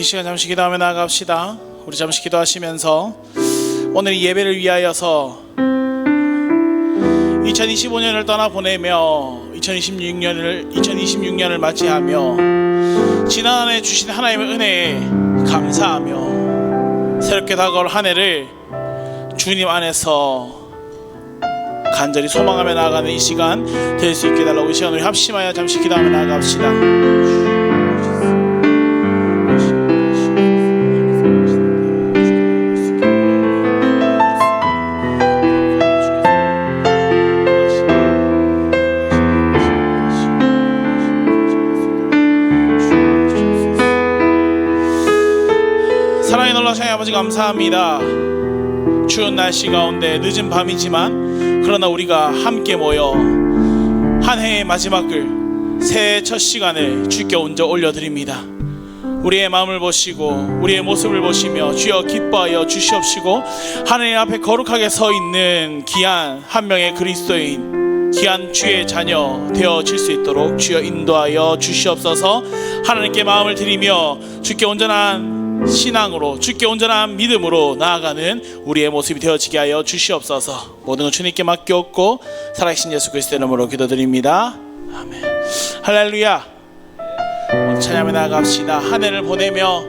이 시간 잠시 기도하며 나아갑시다. 우리 잠시 기도하시면서 오늘 이 예배를 위하여서 2025년을 떠나보내며 2026년을 맞이하며 지난 한 해 주신 하나님의 은혜에 감사하며 새롭게 다가올 한 해를 주님 안에서 간절히 소망하며 나아가는 이 시간 될 수 있게 달라고 이 시간 우리 합심하여 잠시 기도하며 나아갑시다. 사랑의 놀라신 아버지 감사합니다. 추운 날씨 가운데 늦은 밤이지만 그러나 우리가 함께 모여 한 해의 마지막을 새해 첫 시간을 주께 온전 올려드립니다. 우리의 마음을 보시고 우리의 모습을 보시며 주여 기뻐하여 주시옵시고 하나님 앞에 거룩하게 서 있는 귀한 한 명의 그리스도인 귀한 주의 자녀 되어질 수 있도록 주여 인도하여 주시옵소서. 하나님께 마음을 드리며 주께 온전한 신앙으로 주께 온전한 믿음으로 나아가는 우리의 모습이 되어지게 하여 주시옵소서. 모든 것 주님께 맡겼고 살아계신 예수 그리스도의 이름으로 기도드립니다. 아멘. 할렐루야. 오늘 찬양하며 나아갑시다. 한 해를 보내며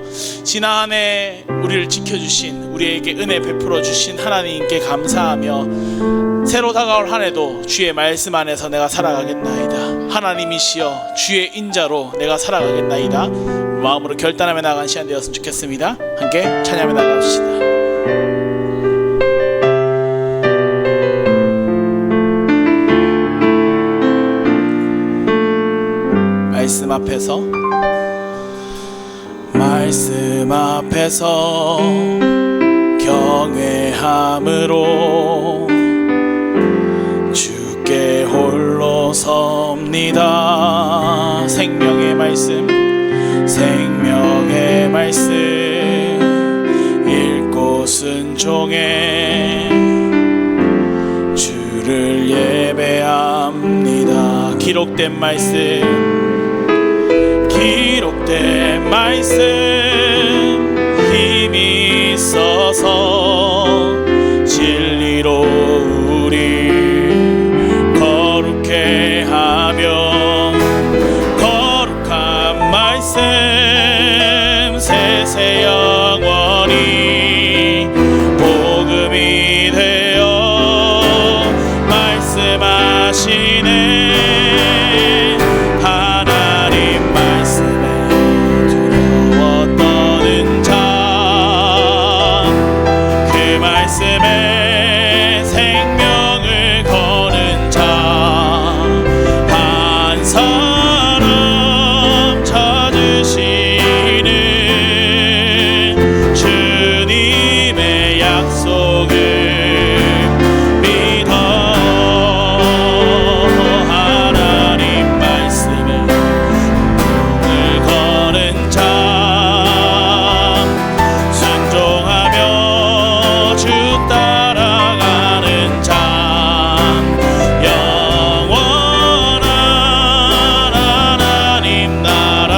지난 한 해 우리를 지켜주신 우리에게 은혜 베풀어 주신 하나님께 감사하며 새로 다가올 한 해도 주의 말씀 안에서 내가 살아가겠나이다. 하나님이시여 주의 인자로 내가 살아가겠나이다. 마음으로 결단하며 나아간 시간 되었으면 좋겠습니다. 함께 찬양하며 나아갑시다. 말씀 앞에서 경외함으로 주께 홀로 섭니다. 생명의 말씀 읽고 순종해 주를 예배합니다. 기록된 말씀 힘이 있어서 진리로 우리 거룩해 하며 거룩한 말씀 세세 영원히 복음이 되어 말씀하시네. 하나님 말씀에 두려워 떠는 자 그 말씀에 생명을 거는 자 한 사람 찾으시는 주님의 약속을 믿어. 하나님 말씀에 눈을 거는 자 순종하며 주 따라가는 자 영원한 하나님 나라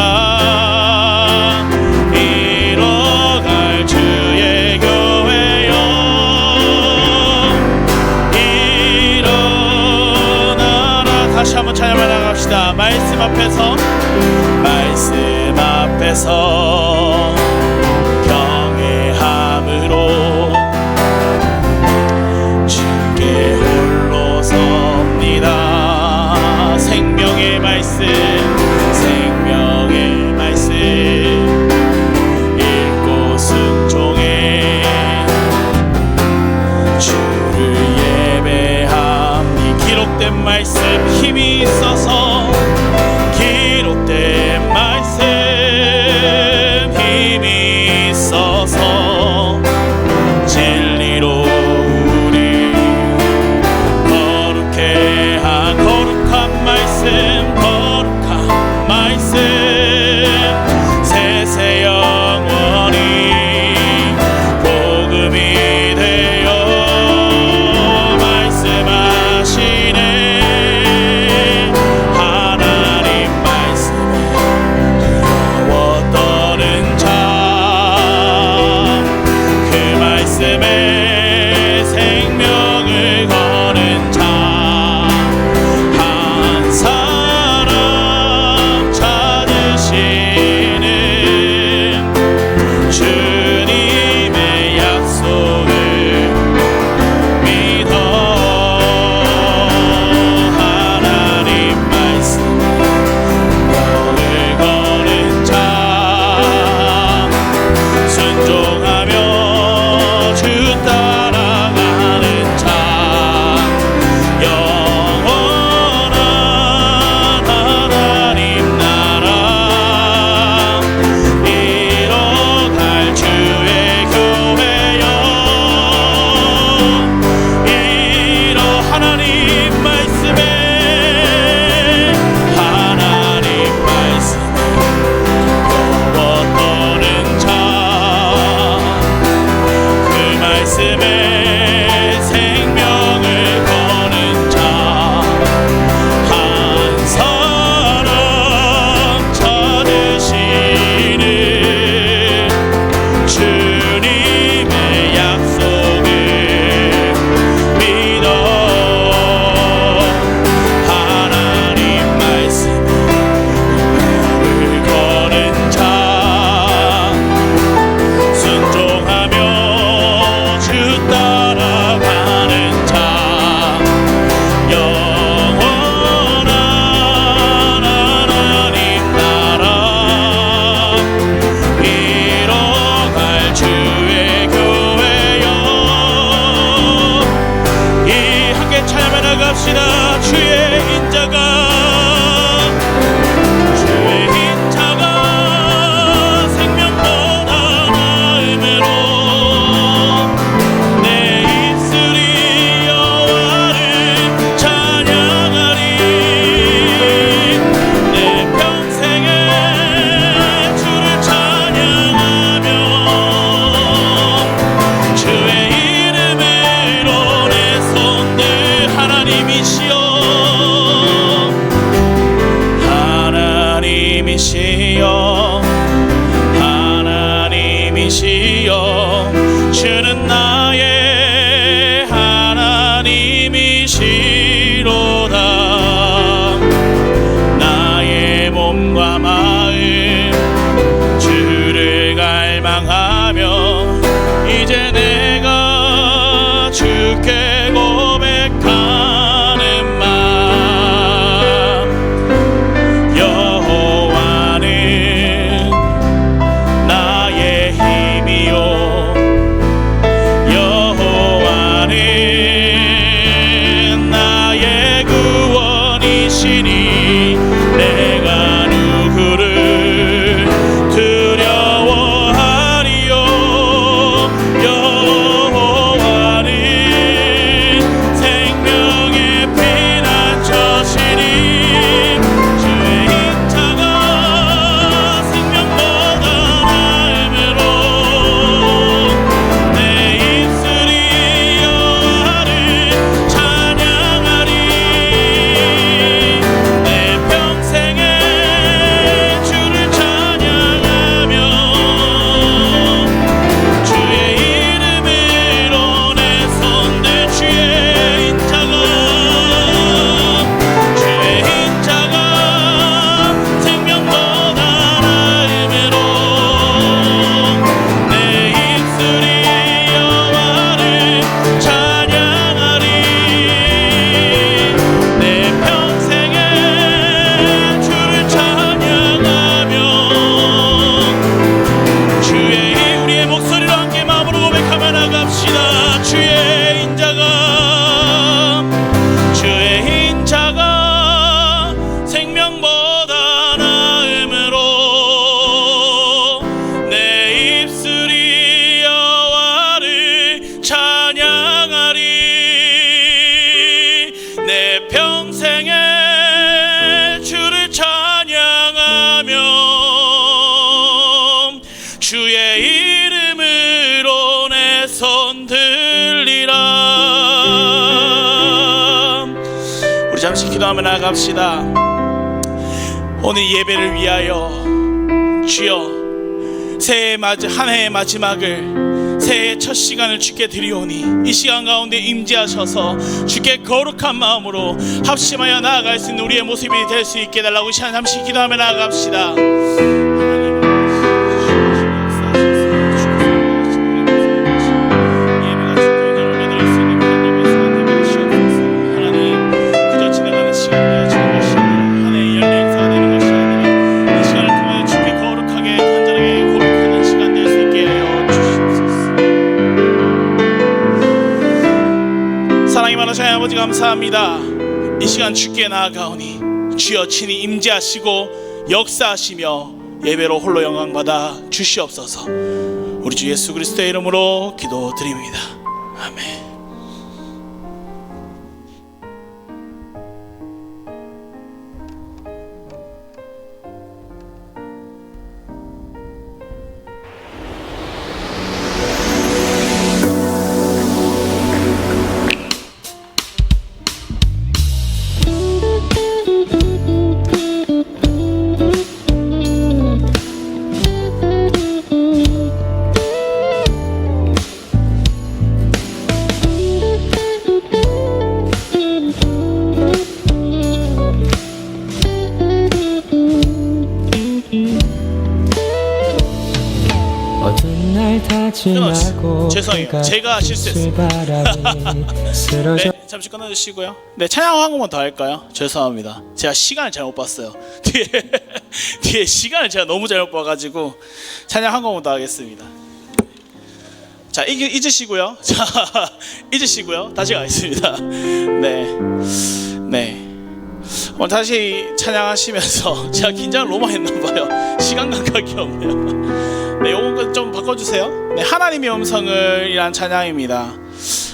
이뤄갈 주의 교회여 일어나라. 다시 한번 찬양하며 나갑시다. 말씀 앞에서 경외함으로 주께 홀로 섭니다. 생명의 말씀 읽고 순종해 주를 예배함니. 기록된 말씀 힘이 있어서 기록된 말씀 힘이 있어서 진리로 우리 거룩해 한 거룩한 말씀 세세 영원히 복음이 되어 말씀하시네. 아니시니 내가 누구를 두려워하리요. 여호와는 생명의 피난처시니 주의 인자가 생명보다 나음으로 내 입술이 여호와를 찬양하리. 내 평생에 주를 찬양하며 주의 이름으로 내 손들 주의 인자가 생명보다 나음으로 내 입술이 여호와를 찬양하리. 내 평생에 주를 찬양하며 우리의 목소리로 함께 마음으로 고백하며 나갑시다. 주의 인자가 생명보다 나음으로 내 입술이 여호와를 찬양하리. 내 평생에 주를 찬양하며 주의 이름으로 내 손 들리라. 우리 잠시 기도하며 나갑시다. 오늘 예배를 위하여 주여 한 해의 마지막을 새해의 첫 시간을 주께 드리오니 이 시간 가운데 임재하셔서 주께 거룩한 마음으로 합심하여 나아갈 수 있는 우리의 모습이 될 수 있게 해달라고 이 시간 잠시 기도하며 나아갑시다. 아버지 감사합니다. 이 시간 주께 나아가오니 주여 친히 임재하시고 역사하시며 예배로 홀로 영광받아 주시옵소서. 우리 주 예수 그리스도의 이름으로 기도드립니다. 아멘. 죄송해요. 제가 실수했어요. 네, 잠시 끊어주시고요. 네, 찬양 한 곡만 더 할까요? 죄송합니다. 제가 시간을 잘못 봤어요. 뒤에 시간을 제가 너무 잘못 봐가지고 찬양 한 곡만 더 하겠습니다. 자, 잊으시고요. 자, 잊으시고요. 다시 가겠습니다. 네. 오늘 다시 찬양하시면서 제가 긴장을 너무 했나봐요. 시간 감각이 없네요. 네, 요거 좀 바꿔주세요. 네, 하나님의 음성을 이란 찬양입니다.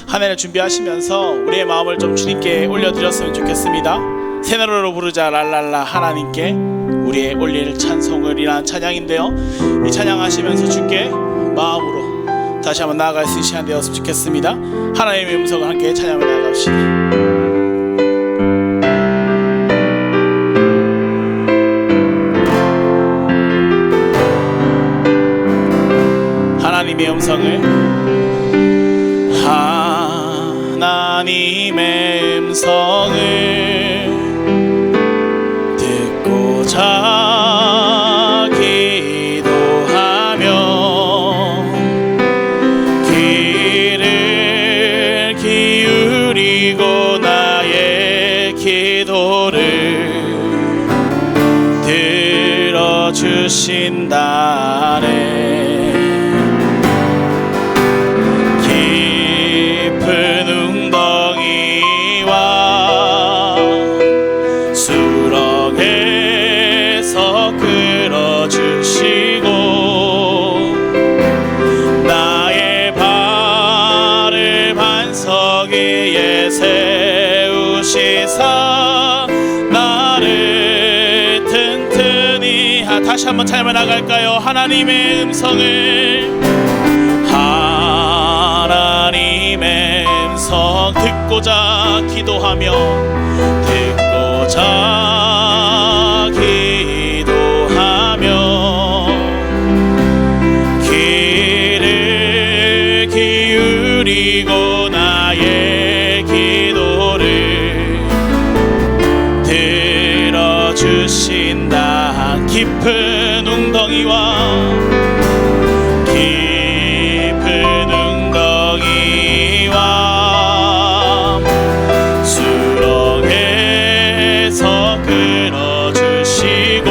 한 해를 준비하시면서 우리의 마음을 좀 주님께 올려드렸으면 좋겠습니다. 새 노래로 부르자 랄랄라 하나님께 우리의 올릴 찬송을 이란 찬양인데요, 이 찬양하시면서 주께 마음으로 다시 한번 나아갈 수 있는 시간 되었으면 좋겠습니다. 하나님의 음성을 함께 찬양하며 나아갑시다. 하나님의 음성을, 하나님의 음성을 듣고자 기도하며 귀를 기울이고 나의 기도를 들어주신다네. 깊은 웅덩이와 수렁에서 끌어주시고 나의 발을 반석 위에 세우시사 나를 튼튼히 다시 한번 찬양해 나갈까요? 하나님의 음성을 하나님의 음성 듣고자 기도하며 귀를 기울이고 나의 기도를 들어주신다. 깊은 웅덩이와 수렁에서 끌어주시고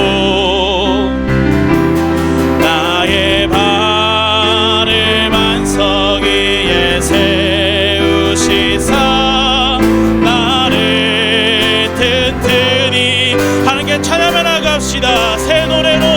나의 발을 반석 위에 세우시사 나를 튼튼히 하나님께 찬양해 나갑시다. 새 노래로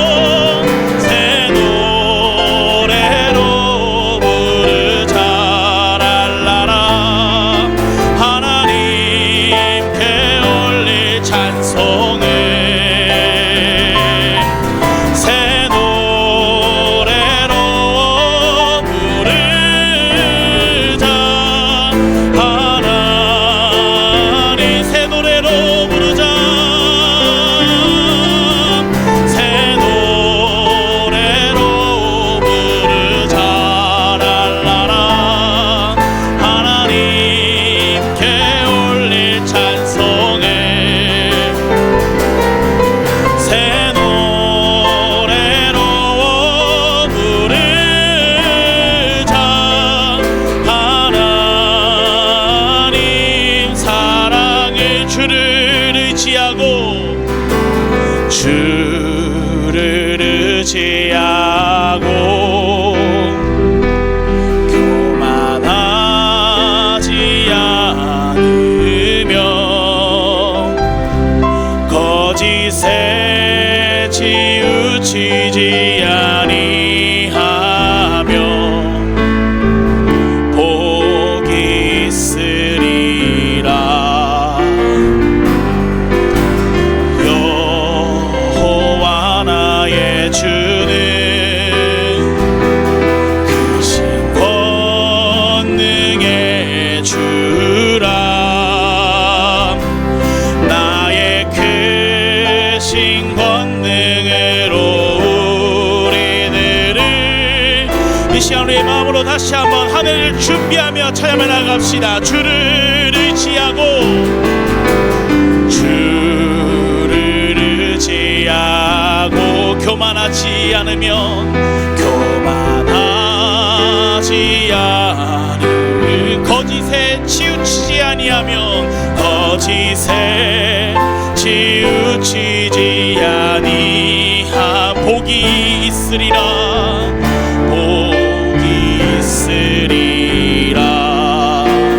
주를 의지하고 교만하지 않으며 거짓에 치우치지 아니하며 복이 있으리라. 주는 크신 권능의 주라. 나의 크신 권능으로 우리들을 이 시간 우리의 마음으로 다시 한번 하늘을 준비하며 찬양해 나갑시다. 주를 의지하고 교만하지 않으면 교만하지 않으면 거짓에 치우치지 아니하면 거짓에 치우치지 아니하 복이 있으리라. 복이 있으리라.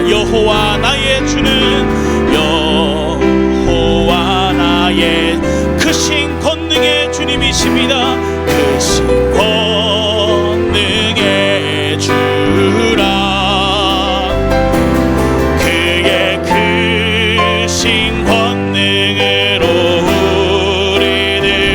여호와 나의 주는 여호와 나의 크신 권능의 주님이십니다. 크신 권능의 주라. 그의 크신 권능으로 우리들을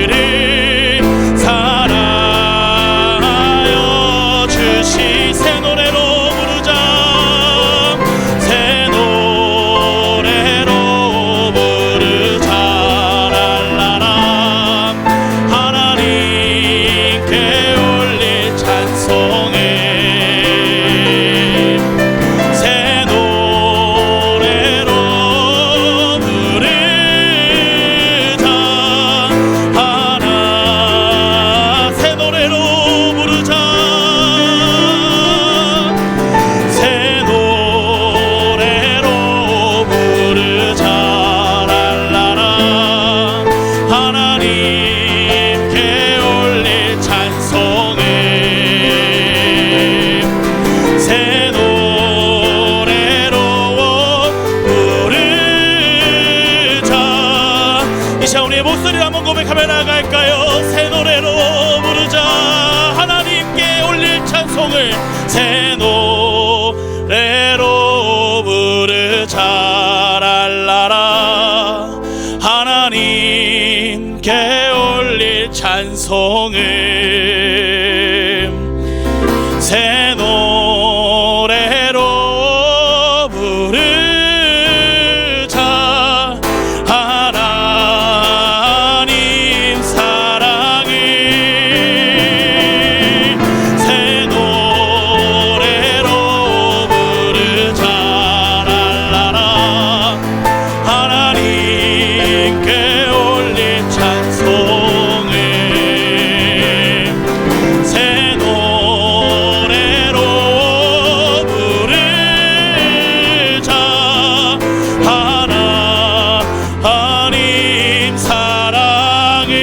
시간 우리의 목소리를 한번 고백하며 나아갈까요? 새 노래로 부르자. 하나님께 올릴 찬송을 새 노래로 부르자. 랄라라. 하나님께 올릴 찬송을 새 노래로 부르자. 하나님 사랑을 새 노래로 부르자. 랄라라. 하나님께 올린 찬송을 새 노래로 부르자. 하나님 사랑을.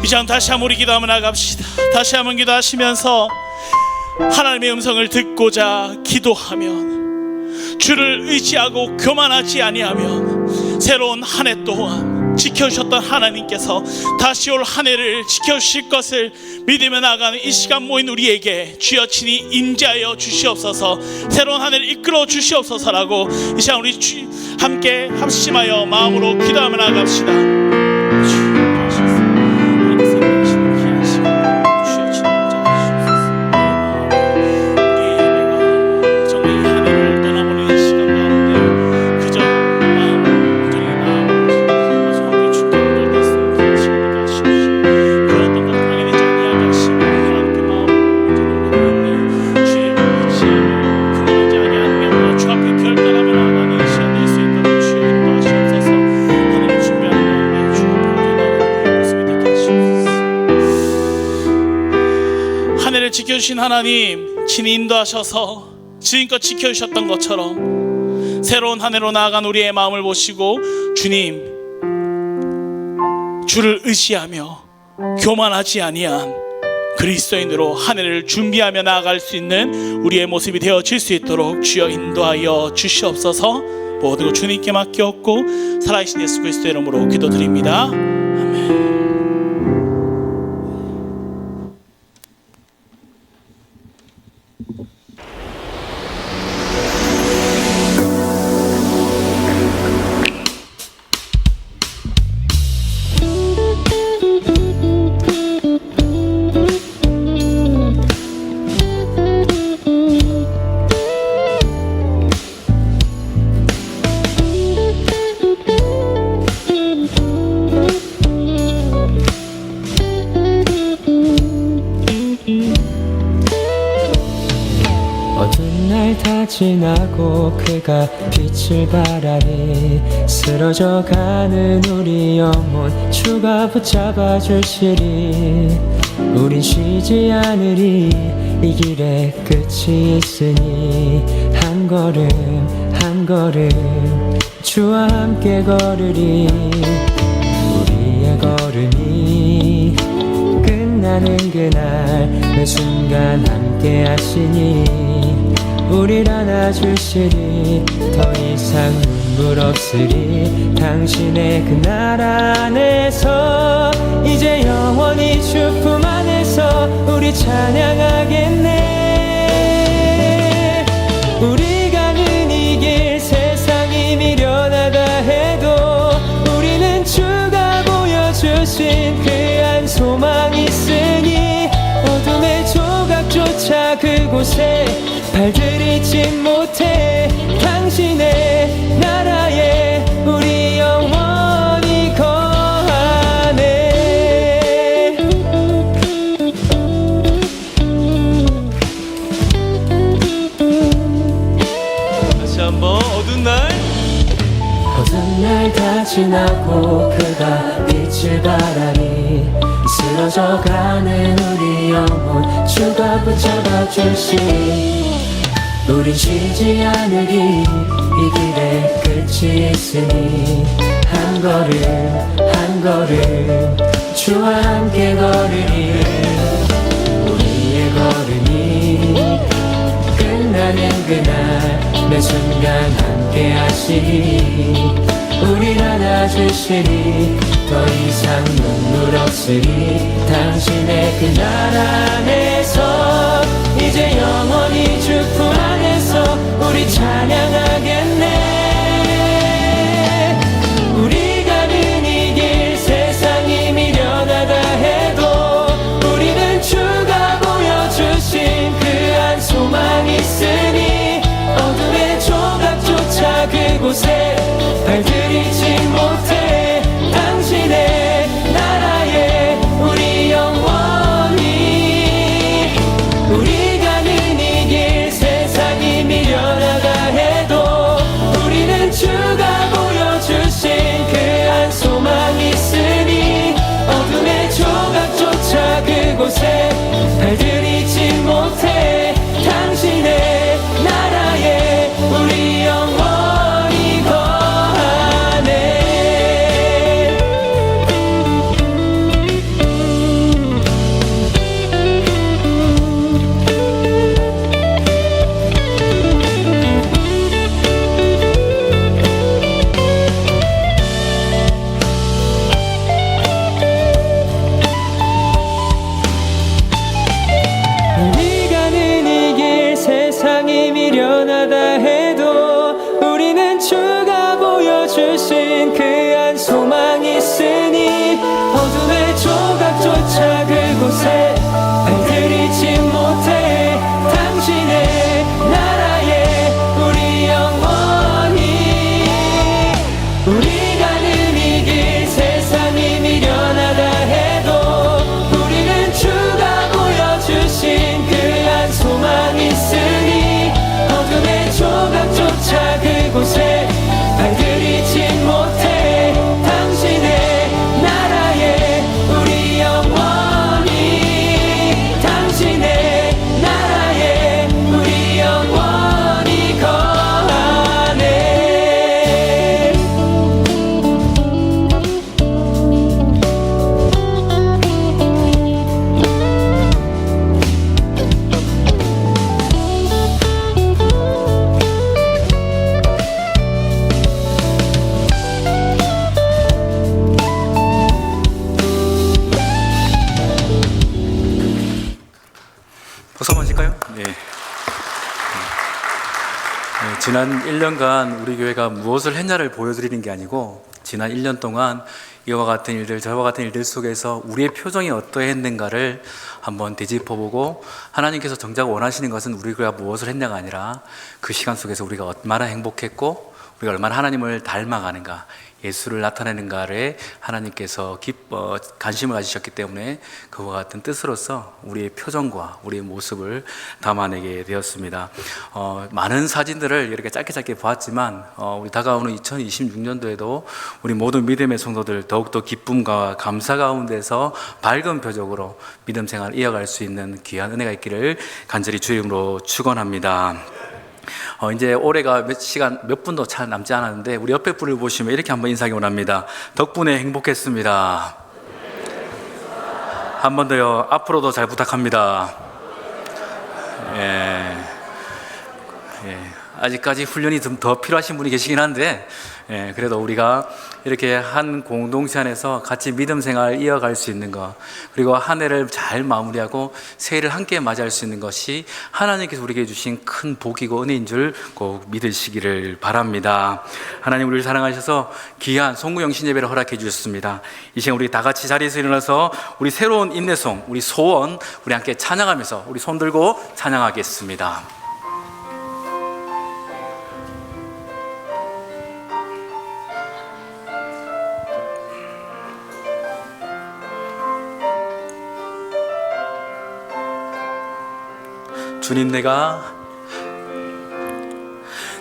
이 시간 다시 한번 우리 기도하며 나갑시다. 다시 한번 기도하시면서 하나님의 음성을 듣고자 기도하면, 주를 의지하고 교만하지 아니하면 새로운 한 해 동안 지켜주셨던 하나님께서 다시 올 한 해를 지켜주실 것을 믿으며 나가는 이 시간 모인 우리에게 주여 친히 임재하여 주시옵소서, 새로운 한 해를 이끌어 주시옵소서라고 이 시간 우리 함께 합심하여 마음으로 기도하며 나갑시다. 지켜주신 하나님 친히 인도하셔서 지금껏 지켜주셨던 것처럼 새로운 한 해로 나아간 우리의 마음을 보시고, 주님, 주를 의지하며 교만하지 아니한 그리스도인으로 한 해를 준비하며 나아갈 수 있는 우리의 모습이 되어질 수 있도록 주여 인도하여 주시옵소서. 모든 것 주님께 맡겼고 살아계신 예수 그리스도의 이름으로 기도드립니다. 아멘. 지나고 그가 빛을 발하니 쓰러져가는 우리 영혼 주가 붙잡아 주시리. 우린 쉬지 않으리. 이 길에 끝이 있으니 한 걸음 한 걸음 주와 함께 걸으리. 우리의 걸음이 끝나는 그날 매 순간 함께 하시니 우릴 안아주시리. 더 이상 눈물 없으리. 당신의 그 나라 안에서 이제 영원히 주 품 안에서 우리 찬양하겠네. 우리 가는 이 길 세상이 미련하다 해도 우리는 주가 보여주신 그 한 소망이 있으니 어둠의 조각조차 그곳에 발들이지 못해. 당신의 나라에 우리 영원히 거하네. 다시 한번. 어두운 날 다 지나고 그가 빛을 발하니 쓰러져가는 우리 영혼 주가 붙잡아 주시니 우린 쉬지 않으리. 이 길에 끝이 있으니 한 걸음 한 걸음 주와 함께 걸으리. 우리의 걸음이 끝나 만나는 그날 매 순간 함께 하시니 우릴 안아주시니 더 이상 눈물 없으니 당신의 그날 안에서 이제 영원히 주 품 안에서 우리 찬양하겠네. 우리가 가는 이 길 세상이 미련하다 해도 우리는 주가 보여주신 그 한 소망이 있으니 어둠의 조각조차 그곳에 발들이지 못해 당신의 나라에 우리 영원히 우리 가는 이 길 세상이 미련하다 해도 우리는 주가 보여주신 그 한 소망이 있으니 어둠의 조각조차 그곳에 발들이지 못해 당신의 나라에 우리 영원히 거하네. 우리 가는 이 길 세상이 미련하다 해도 우리는 주가 보여주신 그 한 소망이 있으니 어둠의 조각조차 그곳에 발들이지 못해 당신의 나라에 우리 영원히 우리 가는 이 길 세상이 미련하다 해도 우리는 주가 보여주신 그 한 소망이 있으니 어둠의 조각조차 그곳에 발들이지 못해 당신의 나라에 우리 영원히 당신의 나라에 우리 영원히 거하네. 박수 한번 칠까요? 네. 지난 1년간 우리 교회가 무엇을 했냐를 보여드리는 게 아니고 지난 1년 동안 이와 같은 일들, 저와 같은 일들 속에서 우리의 표정이 어떠했는가를 한번 되짚어보고 하나님께서 정작 원하시는 것은 우리가 무엇을 했냐가 아니라 그 시간 속에서 우리가 얼마나 행복했고 우리가 얼마나 하나님을 닮아가는가, 예수를 나타내는가에 하나님께서 관심을 가지셨기 때문에 그와 같은 뜻으로서 우리의 표정과 우리의 모습을 담아내게 되었습니다. 많은 사진들을 이렇게 짧게 보았지만 우리 다가오는 2026년도에도 우리 모든 믿음의 성도들 더욱더 기쁨과 감사 가운데서 밝은 표적으로 믿음 생활을 이어갈 수 있는 귀한 은혜가 있기를 간절히 주의 이름으로 축원합니다. 이제 올해가 몇 분도 잘 남지 않았는데 우리 옆에 분을 보시면 이렇게 한번 인사하기 원합니다. 덕분에 행복했습니다. 한 번 더요. 앞으로도 잘 부탁합니다. 아직까지 훈련이 좀 더 필요하신 분이 계시긴 한데 그래도 우리가 이렇게 한 공동체 안에서 같이 믿음 생활을 이어갈 수 있는 것, 그리고 한 해를 잘 마무리하고 새해를 함께 맞이할 수 있는 것이 하나님께서 우리에게 주신 큰 복이고 은혜인 줄 꼭 믿으시기를 바랍니다. 하나님 우리를 사랑하셔서 귀한 송구영신 예배를 허락해 주셨습니다. 이 시간 우리 다 같이 자리에서 일어나서 우리 새로운 인내송, 우리 소원 우리 함께 찬양하면서 우리 손 들고 찬양하겠습니다.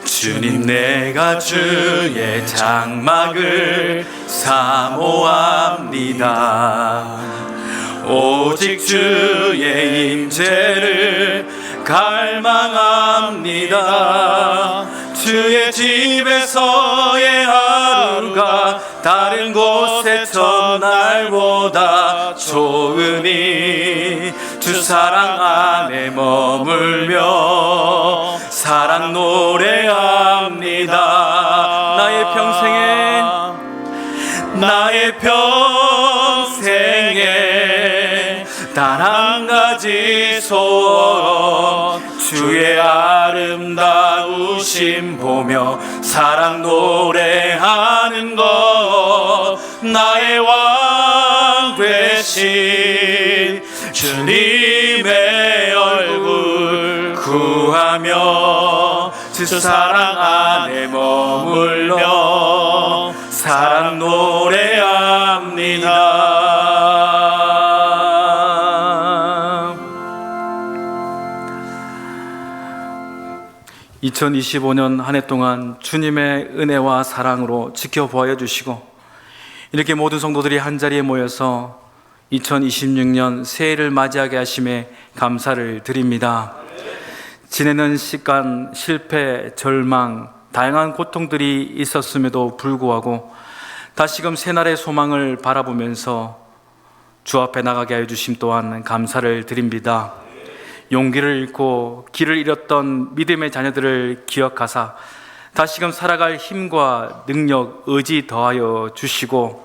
주님 내가 주의 장막을 사모합니다. 오직 주의 임재를 갈망합니다. 주의 집에서의 하루가 다른 곳의 첫날보다 좋으니 주 사랑 안에 머물며 사랑 노래합니다. 나의 평생에 단 한 가지 소원, 주의 아름다우심 보며 사랑 노래하는 것. 나의 왕 되신 주님의 얼굴 구하며 주 사랑 안에 머물며 사랑 노래합니다. 2025년 한 해 동안 주님의 은혜와 사랑으로 지켜보아 주시고, 이렇게 모든 성도들이 한자리에 모여서 2026년 새해를 맞이하게 하심에 감사를 드립니다. 지내는 시간, 실패, 절망, 다양한 고통들이 있었음에도 불구하고 다시금 새날의 소망을 바라보면서 주 앞에 나가게 하여 주심 또한 감사를 드립니다. 용기를 잃고 길을 잃었던 믿음의 자녀들을 기억하사 다시금 살아갈 힘과 능력, 의지 더하여 주시고,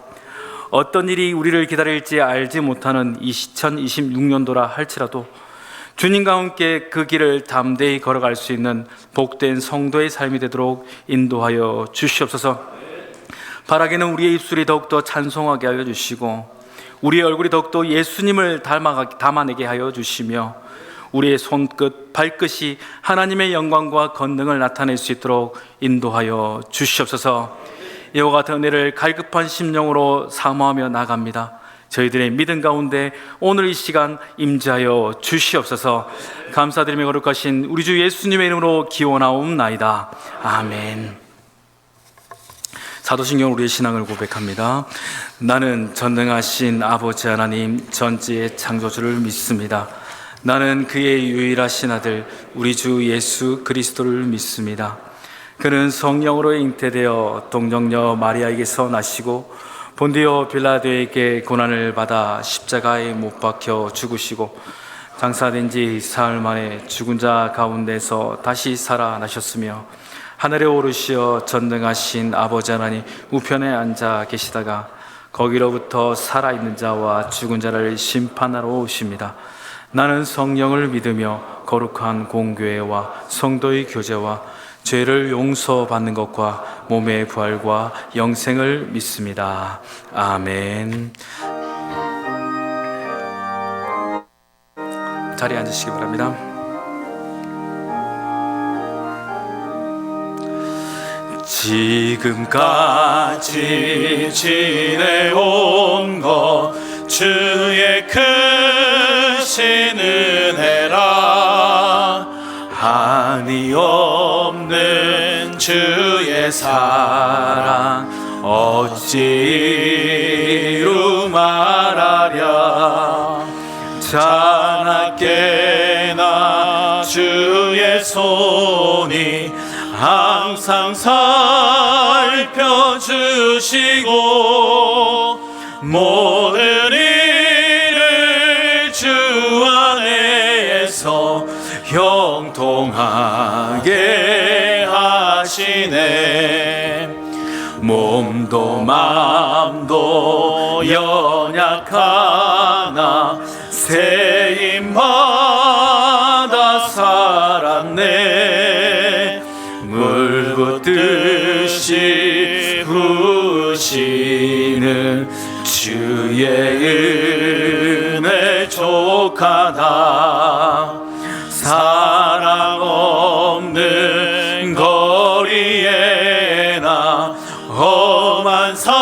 어떤 일이 우리를 기다릴지 알지 못하는 2026년도라 할지라도 주님과 함께 그 길을 담대히 걸어갈 수 있는 복된 성도의 삶이 되도록 인도하여 주시옵소서. 바라기는 우리의 입술이 더욱더 찬송하게 하여 주시고, 우리의 얼굴이 더욱더 예수님을 담아내게 하여 주시며, 우리의 손끝, 발끝이 하나님의 영광과 권능을 나타낼 수 있도록 인도하여 주시옵소서. 이와 같은 은혜를 갈급한 심령으로 사모하며 나갑니다. 저희들의 믿음 가운데 오늘 이 시간 임재하여 주시옵소서. 감사드리며 거룩하신 우리 주 예수님의 이름으로 기원하옵나이다. 아멘. 사도신경 우리의 신앙을 고백합니다. 나는 전능하신 아버지 하나님 전지의 창조주를 믿습니다. 나는 그의 유일하신 아들 우리 주 예수 그리스도를 믿습니다. 그는 성령으로 잉태되어 동정녀 마리아에게서 나시고 본디오 빌라도에게 고난을 받아 십자가에 못 박혀 죽으시고 장사된 지 사흘 만에 죽은 자 가운데서 다시 살아나셨으며 하늘에 오르시어 전능하신 아버지 하나님 우편에 앉아 계시다가 거기로부터 살아있는 자와 죽은 자를 심판하러 오십니다. 나는 성령을 믿으며 거룩한 공교회와 성도의 교제와 죄를 용서받는 것과 몸의 부활과 영생을 믿습니다. 아멘. 자리에 앉으시기 바랍니다. 지금까지 지내온 것 주의 크신 은혜라. 한이 없는 주의 사랑 어찌 이루 말하랴. 자나깨나 주의 손이 항상 살펴주시고 모든 일을 주 안에서 형통하게 하시네. 몸도 마음도 연약하나 새 힘받아 살았네. 물 붓듯이 부으시는 주의 은혜 족하다. 사랑 없는 거리에나 험한 산길에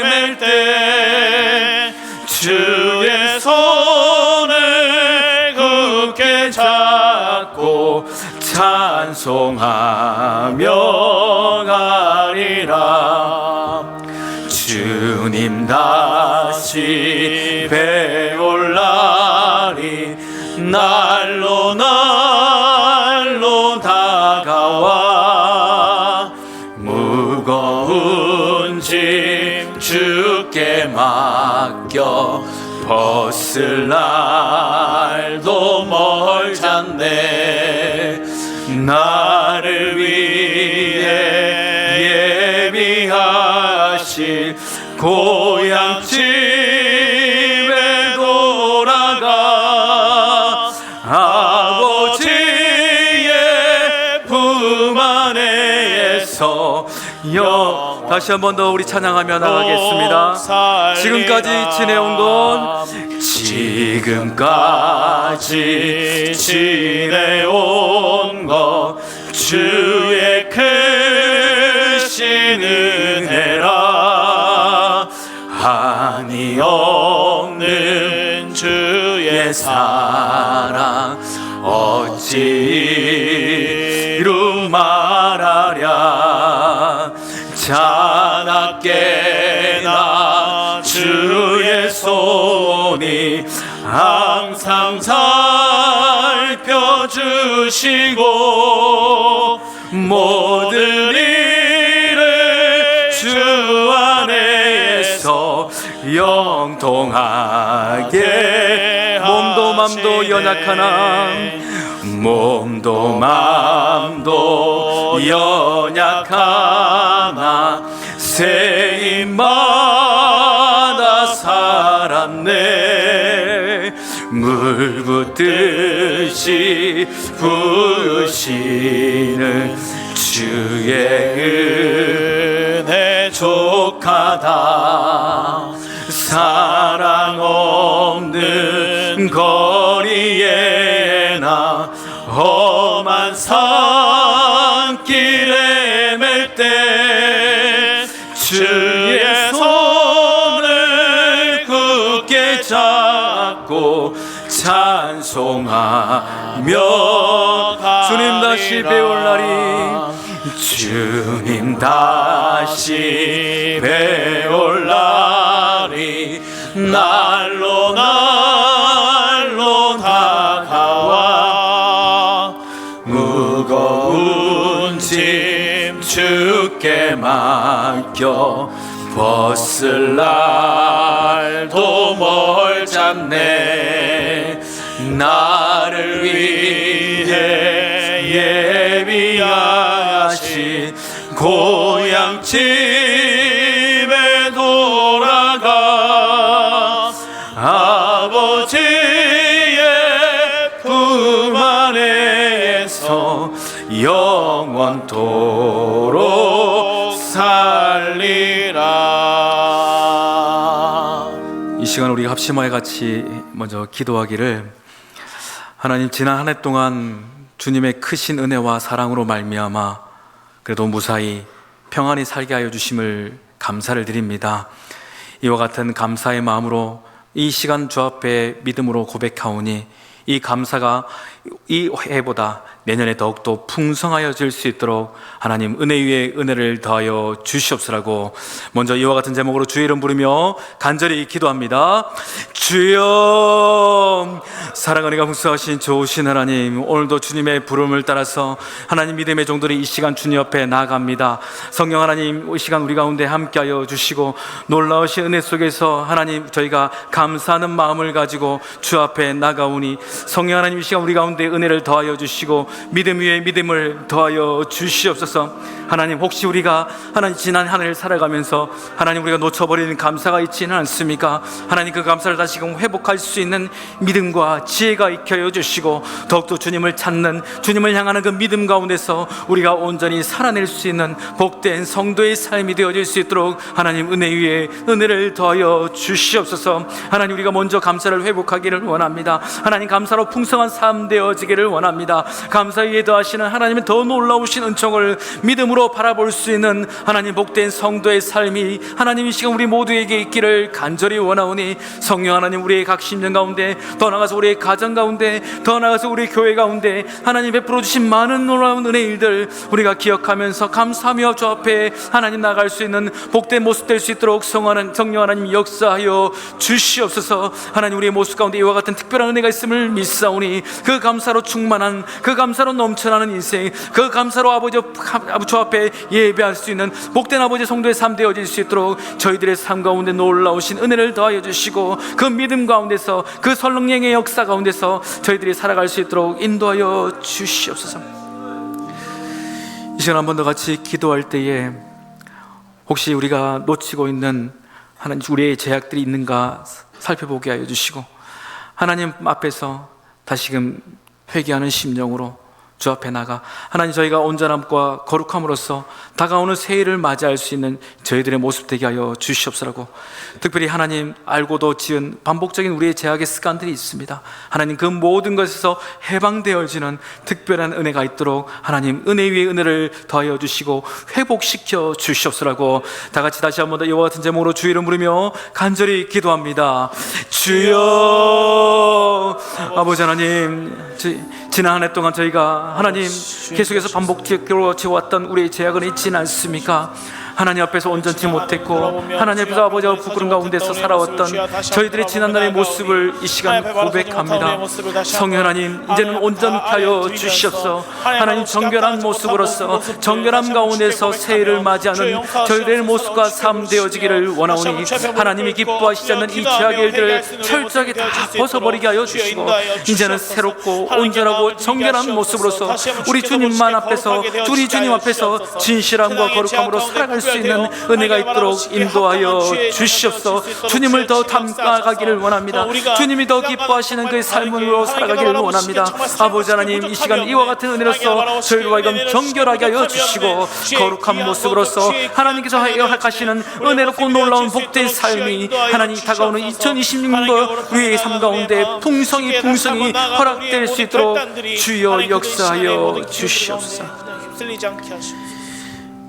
맬 때 주의 손을 굳게 잡고 찬송하며 가리라. 주님 다시 배올 날이 날로 날로 다가와 무거운 짐 주께 맡겨 벗을 날도 멀잖네. 나를 위해 예비하신 고향집에 돌아가 아버지의 품 안에서 다시 한 번 더 우리 찬양하며 나가겠습니다. 지금까지 지내온 건 지금까지 지내온 것 주의 크신 은혜라. 한이 없는 주의 사랑 어찌 이루 말하랴. 자나깨나 주의 손이 항상 살펴주시고 모든 일을 주 안에서 영통하게. 몸도 맘도 연약하나 몸도 맘도 연약하나 새 입마다 살았네. 물 붓듯이 부으시는 주의 은혜 족하다. 사랑 없는 거리에 나 험한 산길에 맬 때 주의 손을 굳게 잡고 찬송하며 주님 다시 배울 날이 주님 다시 배울 날이 날로 다가와. 무거운 짐 주께 맡겨 벗을 날도 멀잖네. 나를 위해 예비하신 고향집에 돌아가 아버지의 품 안에서 영원토록 살리라. 이 시간 우리 합심하여 같이 먼저 기도하기를, 하나님 지난 한 해 동안 주님의 크신 은혜와 사랑으로 말미암아 그래도 무사히 평안히 살게 하여 주심을 감사를 드립니다. 이와 같은 감사의 마음으로 이 시간 주 앞에 믿음으로 고백하오니 이 감사가 이 해보다 내년에 더욱더 풍성하여질 수 있도록 하나님 은혜 위에 은혜를 더하여 주시옵소라고 먼저 이와 같은 제목으로 주의 이름 부르며 간절히 기도합니다. 주여, 사랑 은혜가 풍성하신 좋으신 하나님, 오늘도 주님의 부름을 따라서 하나님 믿음의 종들이 이 시간 주님 옆에 나아갑니다. 성령 하나님, 이 시간 우리 가운데 함께하여 주시고 놀라우신 은혜 속에서 하나님 저희가 감사하는 마음을 가지고 주 앞에 나가오니 성령 하나님 이 시간 우리 가운데 은혜를 더하여 주시고 믿음 위에 믿음을 더하여 주시옵소서. 하나님 혹시 우리가 하나님 지난 한 해를 살아가면서 하나님 우리가 놓쳐버리는 감사가 있지는 않습니까? 하나님 그 감사를 다시금 회복할 수 있는 믿음과 지혜가 있게 하여 주시고 더욱더 주님을 찾는, 주님을 향하는 그 믿음 가운데서 우리가 온전히 살아낼 수 있는 복된 성도의 삶이 되어질 수 있도록 하나님 은혜 위에 은혜를 더하여 주시옵소서. 하나님 우리가 먼저 감사를 회복하기를 원합니다. 하나님 감사로 풍성한 삶 되어지기를 원합니다. 감사 위에 더하시는 하나님의 더 놀라우신 은총을 믿음으로 바라볼 수 있는 하나님 복된 성도의 삶이 하나님 이 시간 우리 모두에게 있기를 간절히 원하오니 성령 하나님 우리의 각 심령 가운데, 더 나아가서 우리의 가정 가운데, 더 나아가서 우리 교회 가운데 하나님 베풀어 주신 많은 놀라운 은혜 일들 우리가 기억하면서 감사하며 주 앞에 하나님 나갈 수 있는 복된 모습 될 수 있도록 성령 하나님 역사하여 주시옵소서. 하나님 우리의 모습 가운데 이와 같은 특별한 은혜가 있음을 믿사오니 그 감사로 충만한 그 감사 감사로 넘쳐나는 인생, 그 감사로 아버지 주 앞에 예배할 수 있는 복된 아버지 성도의 삶 되어질 수 있도록 저희들의 삶 가운데 놀라우신 은혜를 더하여 주시고, 그 믿음 가운데서, 그 설령령의 역사 가운데서 저희들이 살아갈 수 있도록 인도하여 주시옵소서. 이 시간 한 번 더 같이 기도할 때에 혹시 우리가 놓치고 있는 하나님 우리의 제약들이 있는가 살펴보게 하여 주시고, 하나님 앞에서 다시금 회개하는 심령으로 주 앞에 나가 하나님 저희가 온전함과 거룩함으로써 다가오는 새해를 맞이할 수 있는 저희들의 모습 되게 하여 주시옵소서. 특별히 하나님 알고도 지은 반복적인 우리의 제약의 습관들이 있습니다. 하나님 그 모든 것에서 해방되어지는 특별한 은혜가 있도록 하나님 은혜 위에 은혜를 더하여 주시고 회복시켜 주시옵소서. 다 같이 다시 한번 더 이와 같은 제목으로 주 이름 부르며 간절히 기도합니다. 주여. 아버지 하나님, 지난 한 해 동안 저희가 하나님 계속해서 반복적으로 지어왔던 우리의 제약은 있지 않습니까? 하나님 앞에서 온전치 못했고 하나님 앞에서 아버지와 부끄러운 가운데서 살아왔던 저희들의 지난날의 모습을 이 시간 고백합니다. 성령 하나님, 이제는 온전케 하여 주시옵소서. 하나님 정결한 모습으로서 정결함 가운데서 새해를 맞이하는 저희들의 모습과 삶 되어지기를 원하오니 하나님이 기뻐하시지 않는 이 죄악의 일들을 철저하게 다 벗어버리게 하여 주시고 이제는 새롭고 온전하고 정결한 모습으로서 우리 주님만 앞에서, 우리 주님 앞에서 진실함과 거룩함으로 살아갈 수 있는 은혜가 있도록 인도하여 주시옵소서. 주님을 더 닮아가기를 원합니다. 주님이 더 기뻐하시는 그 삶으로 살아가기를 원합니다. 아버지 하나님, 이 시간 이와 같은 은혜로서 저희로 하여금 정결하게 하여 주시고 거룩한 모습으로서 하나님께서 허락하시는 은혜롭고 놀라운 복된 삶이 하나님 다가오는 2026년도 우리의 삶 가운데 풍성히 허락될 수 있도록 주여 역사하여 주시옵소서.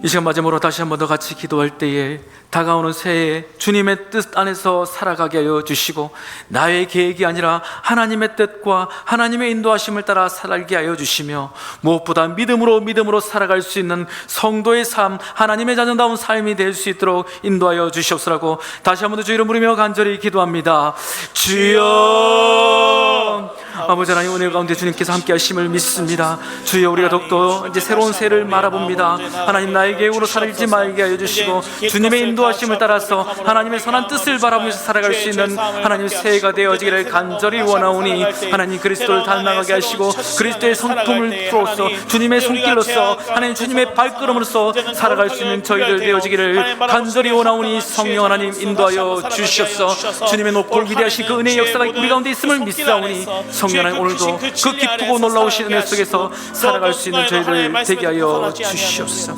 이 시간 마지막으로 다시 한 번 더 같이 기도할 때에 다가오는 새해 주님의 뜻 안에서 살아가게 하여 주시고 나의 계획이 아니라 하나님의 뜻과 하나님의 인도하심을 따라 살게 하여 주시며 무엇보다 믿음으로 살아갈 수 있는 성도의 삶, 하나님의 자녀다운 삶이 될 수 있도록 인도하여 주시옵소서. 다시 한 번 더 주 이름 부르며 간절히 기도합니다. 주여. 아버지 하나님, 오늘 가운데 주님께서 함께 하심을 믿습니다. 주여, 우리가 더욱더 이제 새로운 새해를 말아봅니다. 하나님, 나의 계획으로 살지 말게 하여 주시고 주님의 인도하심을 따라서 하나님의 선한 뜻을 바라보면서 살아갈 수 있는 하나님 새해가 되어지기를 간절히 원하오니 하나님 그리스도를 닮아가게 하시고 그리스도의 손품으로서 주님의 손길로서 하나님 주님의 발걸음으로서 살아갈 수 있는 저희들 되어지기를 간절히 원하오니 성령 하나님 인도하여 주시옵소서. 주님의 높고 위대하신 그 은혜의 역사가 우리 가운데 있음을 믿사오니 성령 하나님, 오늘도 그 기쁘고 놀라우신 은혜 속에서 살아갈 수 있는 저희들 되게 하여 주시옵소서.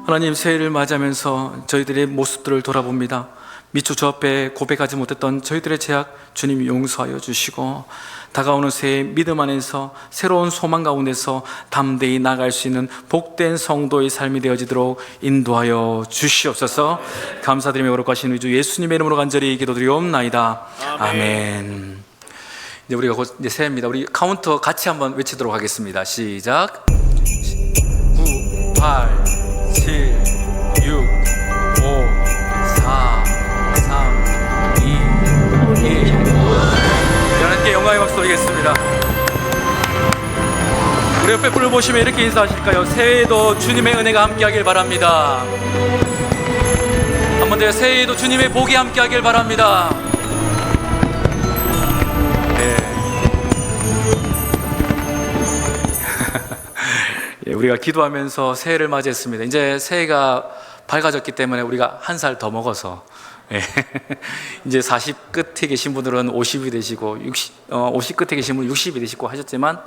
하나님, 새해를 맞이하면서 저희들의 모습들을 돌아봅니다. 미처 주 앞에 고백하지 못했던 저희들의 죄악 주님이 용서하여 주시고 다가오는 새해 믿음 안에서 새로운 소망 가운데서 담대히 나갈 수 있는 복된 성도의 삶이 되어지도록 인도하여 주시옵소서. 감사드리며 거룩하신 우리 주 예수님의 이름으로 간절히 기도드리옵나이다. 아멘. 이제 우리가 곧 이제 새해입니다. 우리 카운터 같이 한번 외치도록 하겠습니다. 시작. 9, 8, 7, 6, 5, 4, 3, 2, 1. 하나님께 영광의 박수 드리겠습니다. 우리 옆에 분을 보시면 이렇게 인사하실까요? 새해에도 주님의 은혜가 함께하길 바랍니다. 한 번 더, 새해에도 주님의 복이 함께하길 바랍니다. 우리가 기도하면서 새해를 맞이했습니다. 이제 새해가 밝아졌기 때문에 우리가 한 살 더 먹어서 이제 40 끝에 계신 분들은 50이 되시고 50 끝에 계신 분은 60이 되시고 하셨지만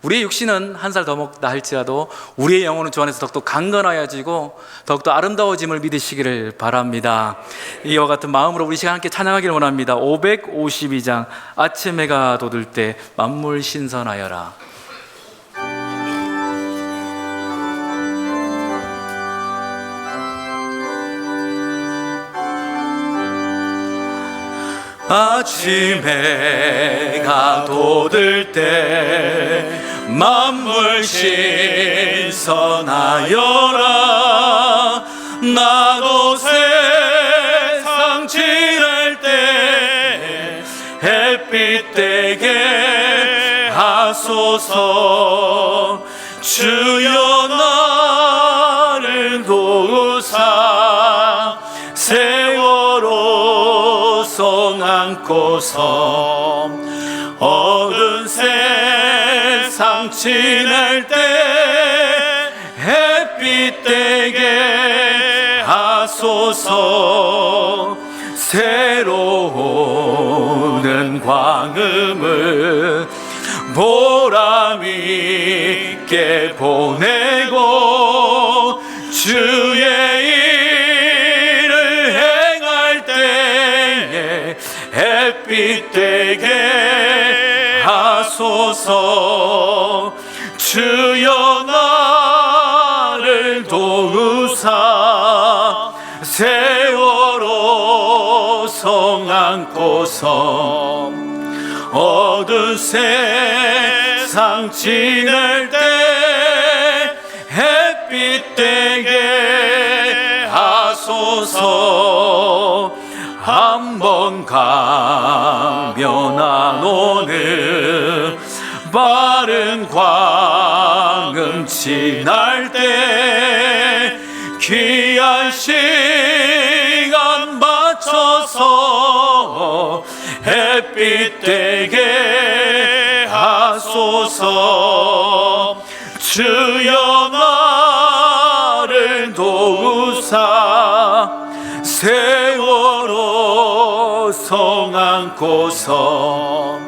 우리의 육신은 한 살 더 먹다 할지라도 우리의 영혼은 주 안에서 더욱더 강건하여지고 더욱더 아름다워짐을 믿으시기를 바랍니다. 이와 같은 마음으로 우리 시간 함께 찬양하기를 원합니다. 552장 아침 해가 돋을 때 만물 신선하여라. 아침 해가 돋을 때 만물 신선하여라. 나도 세상 지날 때 햇빛 되게 하소서. 하소서. 주여 나를 도우사 세월호 성 안고서 어두운 세상 지날 때 햇빛 되게 하소서. 새로운 광음을 보람 있게 보내고 주의 일을 행할 때에 햇빛 되게 하소서. 주여 나를 도우사 세월호 성 안고서 어두운 세상 지날 때 햇빛 되게 하소서. 한번 가면 안 오는 빠른 광음 지날 때 귀한 시간 맞춰서 햇빛 되게 하소서. 주여 나를 도우사 세월호 성 안고서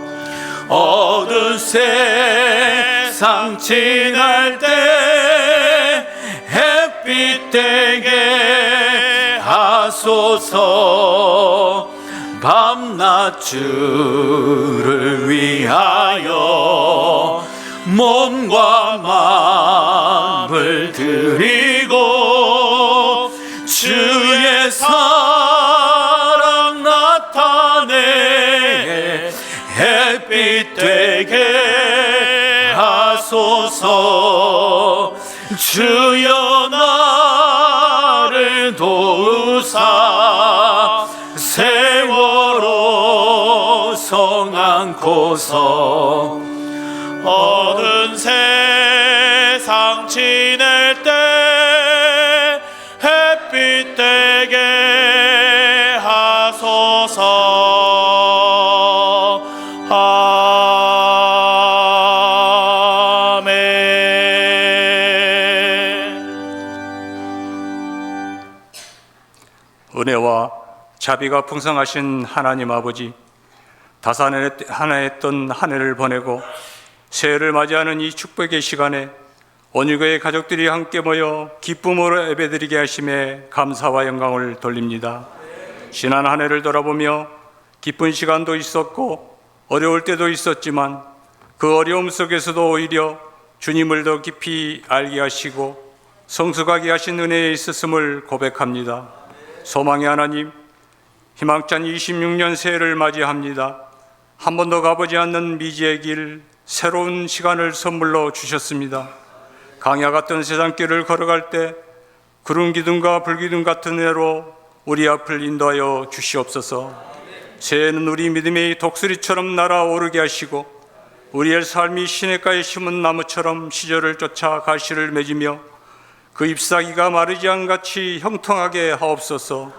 어두운 세상 지날 때 햇빛 되게 하소서. 밤낮 주를 위하여 몸과 마음을 드리고 주의 사랑 나타내 햇빛 되게 하소서. 주여 나를 도우사 세월호 성 안고서 어두운 세상 지낼 때 햇빛 되게 하소서. 아멘. 은혜와 자비가 풍성하신 하나님 아버지, 다산했던 한 해를 보내고 새해를 맞이하는 이 축복의 시간에 온유교회 가족들이 함께 모여 기쁨으로 예배드리게 하심에 감사와 영광을 돌립니다. 지난 한 해를 돌아보며 기쁜 시간도 있었고 어려울 때도 있었지만 그 어려움 속에서도 오히려 주님을 더 깊이 알게 하시고 성숙하게 하신 은혜에 있었음을 고백합니다. 소망의 하나님, 희망찬 26년 새해를 맞이합니다. 한 번도 가보지 않는 미지의 길, 새로운 시간을 선물로 주셨습니다. 강야 같은 세상길을 걸어갈 때 구름 기둥과 불기둥 같은 은혜로 우리 앞을 인도하여 주시옵소서. 새해는 우리 믿음의 독수리처럼 날아오르게 하시고 우리의 삶이 시냇가에 심은 나무처럼 시절을 쫓아 가시를 맺으며 그 잎사귀가 마르지 않같이 형통하게 하옵소서.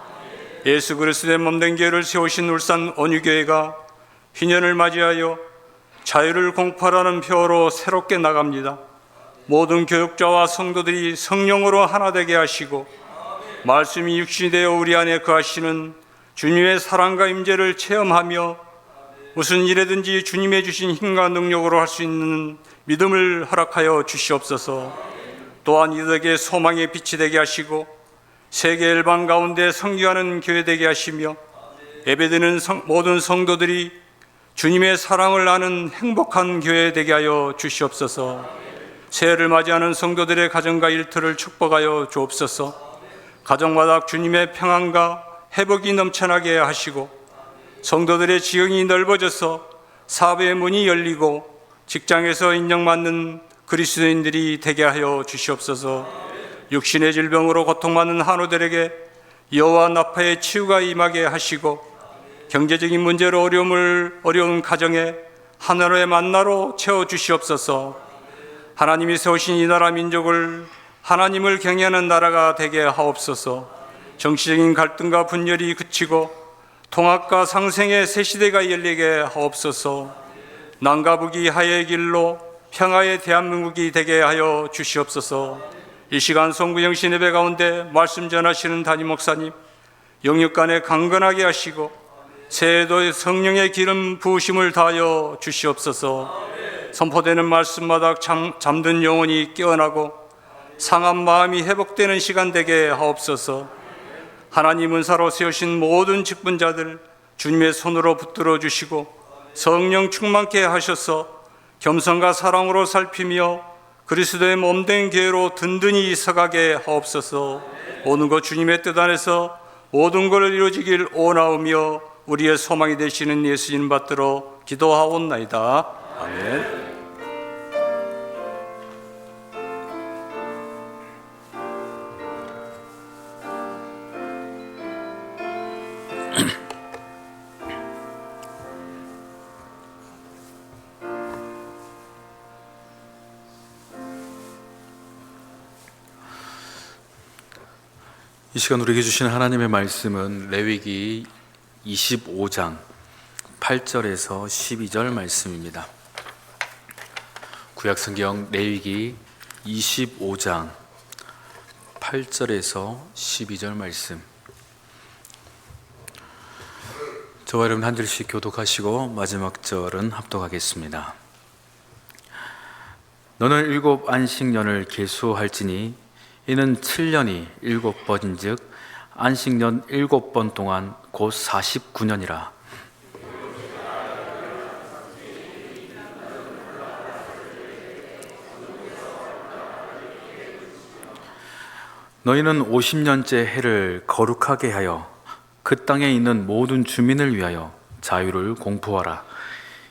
예수 그리스도의 몸된 교회를 세우신 울산 온유교회가 희년을 맞이하여 자유를 공포하라는 표어로 새롭게 나갑니다. 모든 교육자와 성도들이 성령으로 하나 되게 하시고 말씀이 육신이 되어 우리 안에 거하시는 주님의 사랑과 임재를 체험하며 무슨 일에든지 주님의 주신 힘과 능력으로 할 수 있는 믿음을 허락하여 주시옵소서. 또한 이들에게 소망의 빛이 되게 하시고 세계 일방 가운데 선교하는 교회 되게 하시며 예배드리는 모든 성도들이 주님의 사랑을 아는 행복한 교회 되게 하여 주시옵소서. 새해를 맞이하는 성도들의 가정과 일터를 축복하여 주옵소서. 가정마다 주님의 평안과 회복이 넘쳐나게 하시고 성도들의 지형이 넓어져서 사업의 문이 열리고 직장에서 인정받는 그리스도인들이 되게 하여 주시옵소서. 육신의 질병으로 고통받는 한우들에게 여호와 나파의 치유가 임하게 하시고 경제적인 문제로 어려운 가정에 하늘의 만나로 채워주시옵소서. 하나님이 세우신 이 나라 민족을 하나님을 경외하는 나라가 되게 하옵소서. 정치적인 갈등과 분열이 그치고 통합과 상생의 새 시대가 열리게 하옵소서. 남과 북이 화해의 길로 평화의 대한민국이 되게 하여 주시옵소서. 이 시간 송구영신 예배 가운데 말씀 전하시는 담임 목사님 영육간에 강건하게 하시고 새해도의 성령의 기름 부으심을 다하여 주시옵소서. 선포되는 말씀마다 잠든 영혼이 깨어나고 상한 마음이 회복되는 시간 되게 하옵소서. 하나님 은사로 세우신 모든 직분자들 주님의 손으로 붙들어 주시고 성령 충만케 하셔서 겸손과 사랑으로 살피며 그리스도의 몸된 교회로 든든히 서가게 하옵소서. 모든 것 주님의 뜻 안에서 모든 걸 이루어지길 원하오며 우리의 소망이 되시는 예수님 받들어 기도하옵나이다. 아멘. 이 시간 우리에게 주신 하나님의 말씀은 레위기 25장 8절에서 12절 말씀입니다. 구약성경 레위기 25장 8절에서 12절 말씀. 저와 여러분 한 절씩 교독하시고 마지막 절은 합독하겠습니다. 너는 7 안식년을 계수할지니 이는 7년이 7번인즉 안식년 7번 동안 곧 49년이라. 너희는 50년째 해를 거룩하게 하여 그 땅에 있는 모든 주민을 위하여 자유를 공포하라.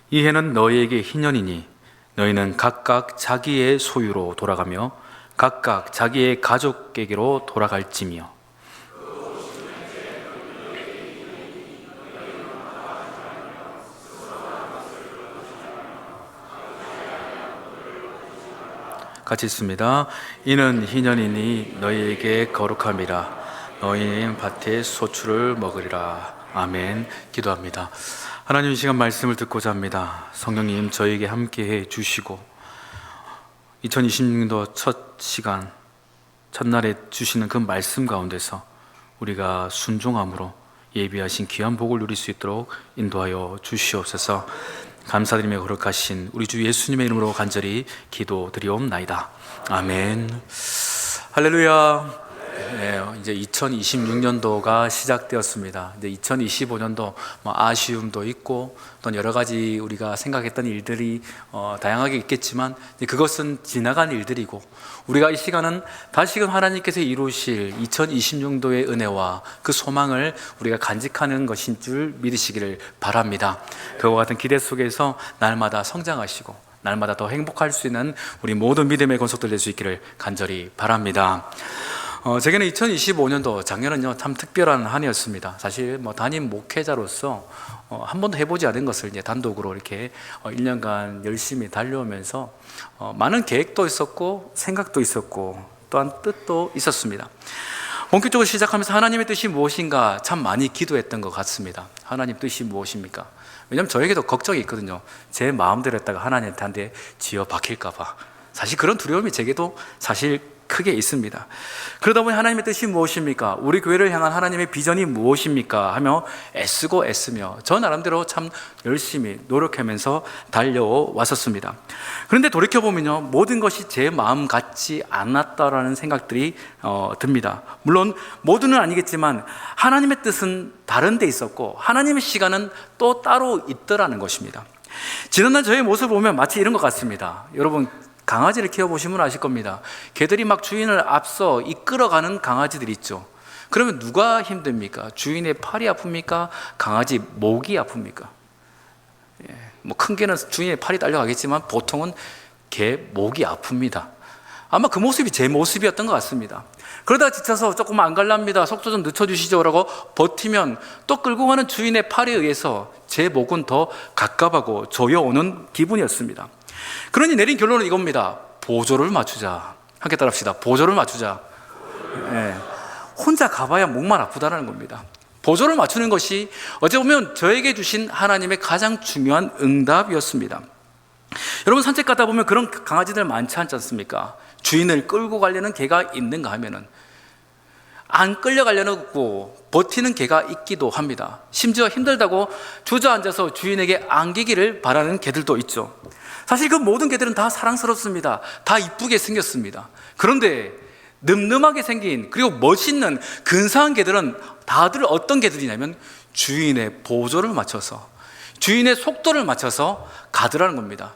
이 해는 너희에게 희년이니 너희는 각각 자기의 소유로 돌아가며 각각 자기의 가족에게로 돌아갈지며. 같이 있습니다. 이는 희년이니 너희에게 거룩함이라. 너희는 밭의 소출을 먹으리라. 아멘. 기도합니다. 하나님, 이 시간 말씀을 듣고자 합니다. 성령님 저에게 함께해 주시고 2026년도 첫 시간, 첫날에 주시는 그 말씀 가운데서 우리가 순종함으로 예비하신 귀한 복을 누릴 수 있도록 인도하여 주시옵소서. 감사드리며 거룩하신 우리 주 예수님의 이름으로 간절히 기도드리옵나이다. 아멘. 할렐루야. 네, 이제 2026년도가 시작되었습니다. 이제 2025년도 아쉬움도 있고 또 여러 가지 우리가 생각했던 일들이 다양하게 있겠지만 그것은 지나간 일들이고 우리가 이 시간은 다시금 하나님께서 이루실 2026년도의 은혜와 그 소망을 우리가 간직하는 것인 줄 믿으시기를 바랍니다. 그와 같은 기대 속에서 날마다 성장하시고 날마다 더 행복할 수 있는 우리 모든 믿음의 권속들 될 수 있기를 간절히 바랍니다. 제게는 2025년도 작년은요 참 특별한 한 해였습니다. 사실 담임 목회자로서 한 번도 해보지 않은 것을 이제 단독으로 이렇게 1년간 열심히 달려오면서 많은 계획도 있었고 생각도 있었고 또한 뜻도 있었습니다. 본격적으로 시작하면서 하나님의 뜻이 무엇인가 참 많이 기도했던 것 같습니다. 하나님 뜻이 무엇입니까? 왜냐하면 저에게도 걱정이 있거든요. 제 마음대로 했다가 하나님한테 지어 박힐까 봐. 사실 그런 두려움이 제게도 사실 크게 있습니다. 그러다 보니 하나님의 뜻이 무엇입니까? 우리 교회를 향한 하나님의 비전이 무엇입니까? 하며 애쓰며 저 나름대로 참 열심히 노력하면서 달려왔었습니다. 그런데 돌이켜보면요 모든 것이 제 마음 같지 않았다라는 생각들이 듭니다. 물론 모두는 아니겠지만 하나님의 뜻은 다른 데 있었고 하나님의 시간은 또 따로 있더라는 것입니다. 지난날 저의 모습을 보면 마치 이런 것 같습니다. 여러분 강아지를 키워보시면 아실 겁니다. 개들이 막 주인을 앞서 이끌어가는 강아지들 있죠. 그러면 누가 힘듭니까? 주인의 팔이 아픕니까? 강아지 목이 아픕니까? 큰 개는 주인의 팔이 딸려가겠지만 보통은 개 목이 아픕니다. 아마 그 모습이 제 모습이었던 것 같습니다. 그러다가 지쳐서 조금 안 갈랍니다, 속도 좀 늦춰주시죠 라고 버티면 또 끌고 가는 주인의 팔에 의해서 제 목은 더 갑갑하고 조여오는 기분이었습니다. 그러니 내린 결론은 이겁니다. 보조를 맞추자. 함께 따라합시다. 보조를 맞추자. 네. 혼자 가봐야 목만 아프다는 겁니다. 보조를 맞추는 것이 어찌 보면 저에게 주신 하나님의 가장 중요한 응답이었습니다. 여러분, 산책 가다 보면 그런 강아지들 많지 않지 않습니까? 주인을 끌고 가려는 개가 있는가 하면은 안 끌려가려고 버티는 개가 있기도 합니다. 심지어 힘들다고 주저앉아서 주인에게 안기기를 바라는 개들도 있죠. 사실 그 모든 개들은 다 사랑스럽습니다. 다 이쁘게 생겼습니다. 그런데 늠름하게 생긴 그리고 멋있는 근사한 개들은 다들 어떤 개들이냐면 주인의 보조를 맞춰서, 주인의 속도를 맞춰서 가더라는 겁니다.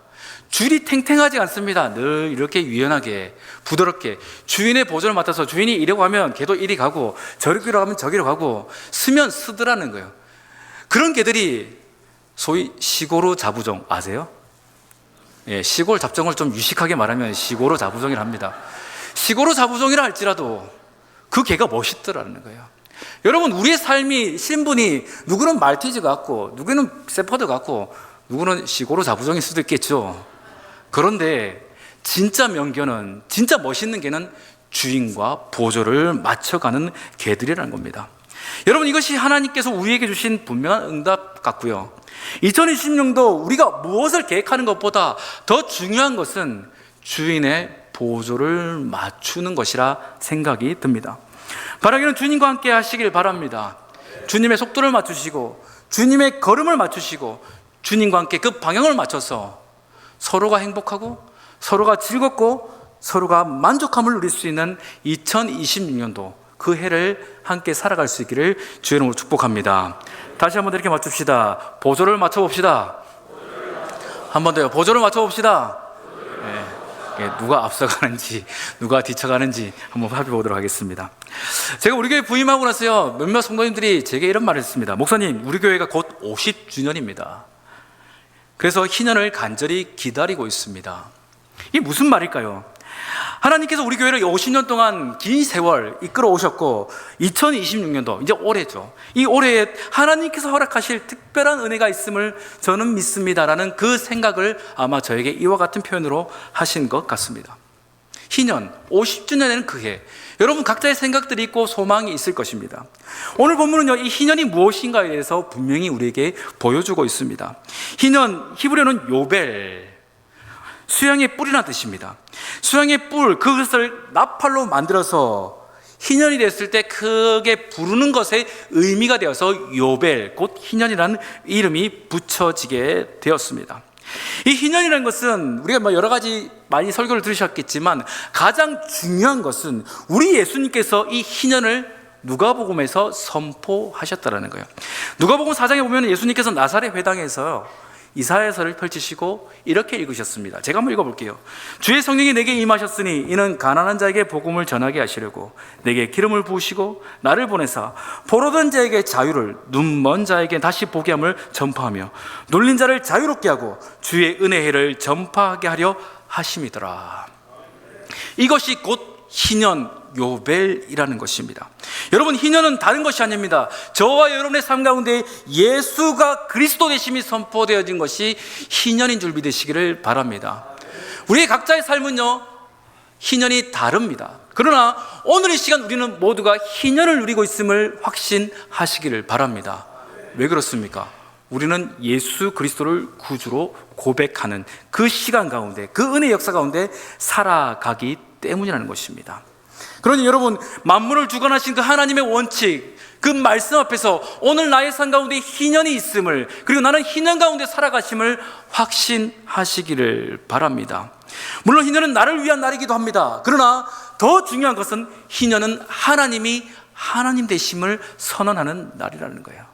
줄이 탱탱하지 않습니다. 늘 이렇게 유연하게 부드럽게 주인의 보조를 맡아서 주인이 이리로 가면 개도 이리 가고, 저리로 가면 저기로 가고, 쓰면 쓰더라는 거예요. 그런 개들이 소위 시고로 자부종 아세요? 예, 시골 잡종을 좀 유식하게 말하면 시고로 자부종이라 합니다. 시고로 자부종이라 할지라도 그 개가 멋있더라는 거예요. 여러분, 우리의 삶이 신분이 누구는 말티즈 같고 누구는 세퍼드 같고 누구는 시고로 자부종일 수도 있겠죠. 그런데 진짜 명견은, 진짜 멋있는 개는 주인과 보조를 맞춰가는 개들이라는 겁니다. 여러분, 이것이 하나님께서 우리에게 주신 분명한 응답 같고요. 2020년도 우리가 무엇을 계획하는 것보다 더 중요한 것은 주인의 보조를 맞추는 것이라 생각이 듭니다. 바라기는 주님과 함께 하시길 바랍니다. 주님의 속도를 맞추시고 주님의 걸음을 맞추시고 주님과 함께 그 방향을 맞춰서 서로가 행복하고 서로가 즐겁고 서로가 만족함을 누릴 수 있는 2026년도 그 해를 함께 살아갈 수 있기를 주의 이름으로 축복합니다. 다시 한번 이렇게 맞춥시다. 보조를 맞춰봅시다. 한 번 더요. 보조를 맞춰봅시다. 네. 누가 앞서가는지 누가 뒤쳐가는지 한번 살펴보도록 하겠습니다. 제가 우리 교회 부임하고 나서요, 몇몇 성도님들이 제게 이런 말을 했습니다. 목사님, 우리 교회가 곧 50주년입니다. 그래서 희년을 간절히 기다리고 있습니다. 이게 무슨 말일까요? 하나님께서 우리 교회를 50년 동안 긴 세월 이끌어 오셨고 2026년도 이제 올해죠. 이 올해에 하나님께서 허락하실 특별한 은혜가 있음을 저는 믿습니다라는 그 생각을 아마 저에게 이와 같은 표현으로 하신 것 같습니다. 희년 50주년에는 그 해, 여러분 각자의 생각들이 있고 소망이 있을 것입니다. 오늘 본문은요, 이 희년이 무엇인가에 대해서 분명히 우리에게 보여주고 있습니다. 희년, 히브리어는 요벨, 수양의 뿔이라는 뜻입니다. 수양의 뿔, 그것을 나팔로 만들어서 희년이 됐을 때 크게 부르는 것에 의미가 되어서 요벨, 곧 희년이라는 이름이 붙여지게 되었습니다. 이 희년이라는 것은 우리가 여러 가지 많이 설교를 들으셨겠지만 가장 중요한 것은 우리 예수님께서 이 희년을 누가복음에서 선포하셨다는 거예요. 누가복음 4장에 보면 예수님께서 나사렛 회당에서 이사야서를 펼치시고 이렇게 읽으셨습니다. 제가 한번 읽어볼게요. 주의 성령이 내게 임하셨으니 이는 가난한 자에게 복음을 전하게 하시려고 내게 기름을 부으시고 나를 보내사 포로된 자에게 자유를, 눈먼 자에게 다시 보게 함을 전파하며 눌린 자를 자유롭게 하고 주의 은혜를 전파하게 하려 하심이더라. 이것이 곧 희년 요벨이라는 것입니다. 여러분, 희년은 다른 것이 아닙니다. 저와 여러분의 삶 가운데 예수가 그리스도 되심이 선포되어진 것이 희년인 줄 믿으시기를 바랍니다. 우리의 각자의 삶은요, 희년이 다릅니다. 그러나 오늘 이 시간 우리는 모두가 희년을 누리고 있음을 확신하시기를 바랍니다. 왜 그렇습니까? 우리는 예수 그리스도를 구주로 고백하는 그 시간 가운데, 그 은혜 역사 가운데 살아가기 때문이라는 것입니다. 그러니 여러분, 만물을 주관하신 그 하나님의 원칙, 그 말씀 앞에서 오늘 나의 삶 가운데 희년이 있음을, 그리고 나는 희년 가운데 살아가심을 확신하시기를 바랍니다. 물론 희년은 나를 위한 날이기도 합니다. 그러나 더 중요한 것은 희년은 하나님이 하나님 되심을 선언하는 날이라는 거예요.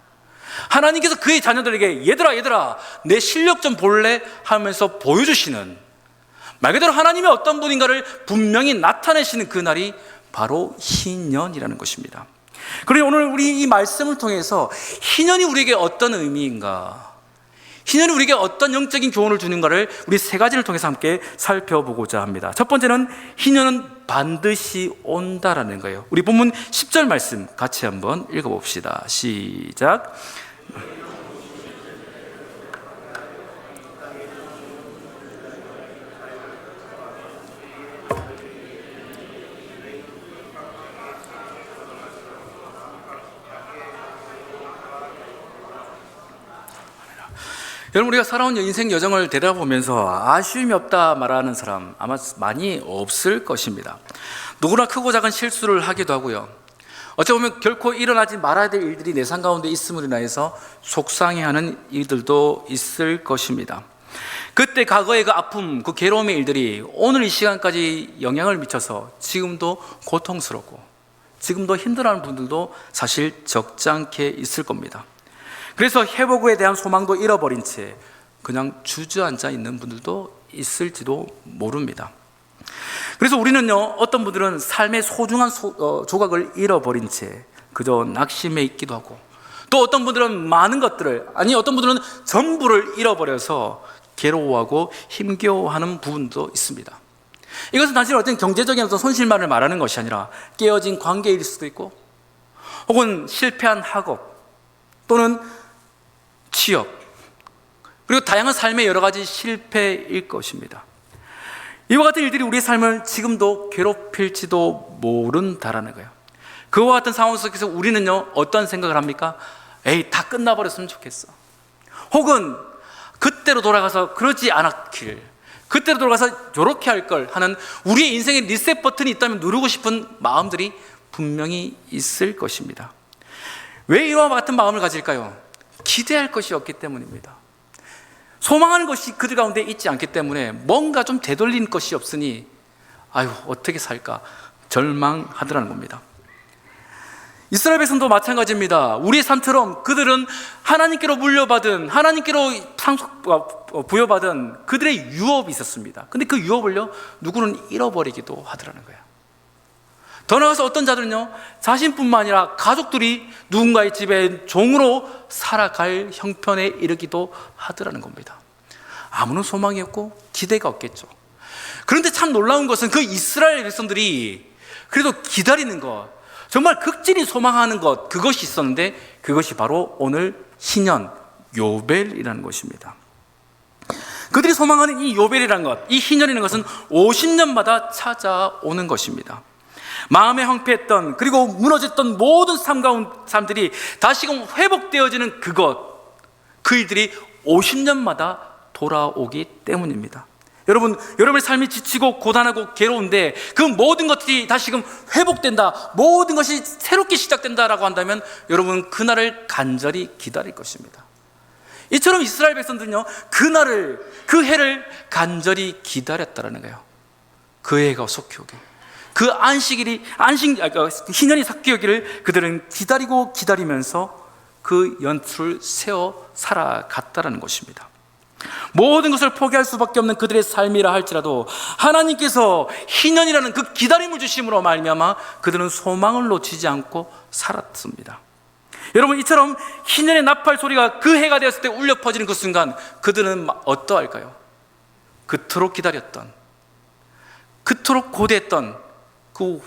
하나님께서 그의 자녀들에게 얘들아 내 실력 좀 볼래? 하면서 보여주시는, 말 그대로 하나님이 어떤 분인가를 분명히 나타내시는 그 날이 바로 희년이라는 것입니다. 그러니 오늘 우리 이 말씀을 통해서 희년이 우리에게 어떤 의미인가, 희년이 우리에게 어떤 영적인 교훈을 주는가를 우리 세 가지를 통해서 함께 살펴보고자 합니다. 첫 번째는 희년은 반드시 온다라는 거예요. 우리 본문 10절 말씀 같이 한번 읽어봅시다. 시작. 여러분, 우리가 살아온 인생 여정을 되돌아보면서 아쉬움이 없다 말하는 사람 아마 많이 없을 것입니다. 누구나 크고 작은 실수를 하기도 하고요. 어찌 보면 결코 일어나지 말아야 될 일들이 내 삶 가운데 있음으로 인해서 속상해하는 일들도 있을 것입니다. 그때 과거의 그 아픔, 그 괴로움의 일들이 오늘 이 시간까지 영향을 미쳐서 지금도 고통스럽고 지금도 힘들어하는 분들도 사실 적지 않게 있을 겁니다. 그래서 회복에 대한 소망도 잃어버린 채 그냥 주저앉아 있는 분들도 있을지도 모릅니다. 그래서 우리는요, 어떤 분들은 삶의 소중한 조각을 잃어버린 채 그저 낙심해 있기도 하고, 또 어떤 분들은 많은 것들을, 아니 어떤 분들은 전부를 잃어버려서 괴로워하고 힘겨워하는 부분도 있습니다. 이것은 단순히 어떤 경제적인 어떤 손실만을 말하는 것이 아니라 깨어진 관계일 수도 있고, 혹은 실패한 학업 또는 취업, 그리고 다양한 삶의 여러 가지 실패일 것입니다. 이와 같은 일들이 우리의 삶을 지금도 괴롭힐지도 모른다라는 거예요. 그와 같은 상황 속에서 우리는요, 어떤 생각을 합니까? 에이, 다 끝나버렸으면 좋겠어. 혹은 그때로 돌아가서 그러지 않았길, 그때로 돌아가서 저렇게 할 걸 하는 우리의 인생의 리셋 버튼이 있다면 누르고 싶은 마음들이 분명히 있을 것입니다. 왜 이와 같은 마음을 가질까요? 기대할 것이 없기 때문입니다. 소망하는 것이 그들 가운데 있지 않기 때문에 뭔가 좀 되돌린 것이 없으니 아유, 어떻게 살까 절망하더라는 겁니다. 이스라엘 백성도 마찬가지입니다. 우리의 삶처럼 그들은 하나님께로 물려받은, 하나님께로 부여받은 그들의 유업이 있었습니다. 근데 그 유업을요, 누구는 잃어버리기도 하더라는 거예요. 더 나아가서 어떤 자들은요, 자신뿐만 아니라 가족들이 누군가의 집에 종으로 살아갈 형편에 이르기도 하더라는 겁니다. 아무런 소망이 없고 기대가 없겠죠. 그런데 참 놀라운 것은 그 이스라엘 백성들이 그래도 기다리는 것, 정말 극진히 소망하는 것, 그것이 있었는데 그것이 바로 오늘 희년, 요벨이라는 것입니다. 그들이 소망하는 이 요벨이라는 것, 이 희년이라는 것은 50년마다 찾아오는 것입니다. 마음에 황폐했던, 그리고 무너졌던 모든 삶들이 다시금 회복되어지는 그것, 그 일들이 50년마다 돌아오기 때문입니다. 여러분, 여러분의 삶이 지치고 고단하고 괴로운데 그 모든 것들이 다시금 회복된다, 모든 것이 새롭게 시작된다라고 한다면 여러분, 그날을 간절히 기다릴 것입니다. 이처럼 이스라엘 백성들은요, 그날을, 그 해를 간절히 기다렸다라는 거예요. 그 해가 속히 오게, 그 희년이 삭히 오기를 그들은 기다리면서 그 연투를 세워 살아갔다라는 것입니다. 모든 것을 포기할 수밖에 없는 그들의 삶이라 할지라도 하나님께서 희년이라는 그 기다림을 주심으로 말미암아 그들은 소망을 놓치지 않고 살았습니다. 여러분, 이처럼 희년의 나팔 소리가 그 해가 되었을 때 울려 퍼지는 그 순간 그들은 어떠할까요? 그토록 기다렸던, 그토록 고대했던 그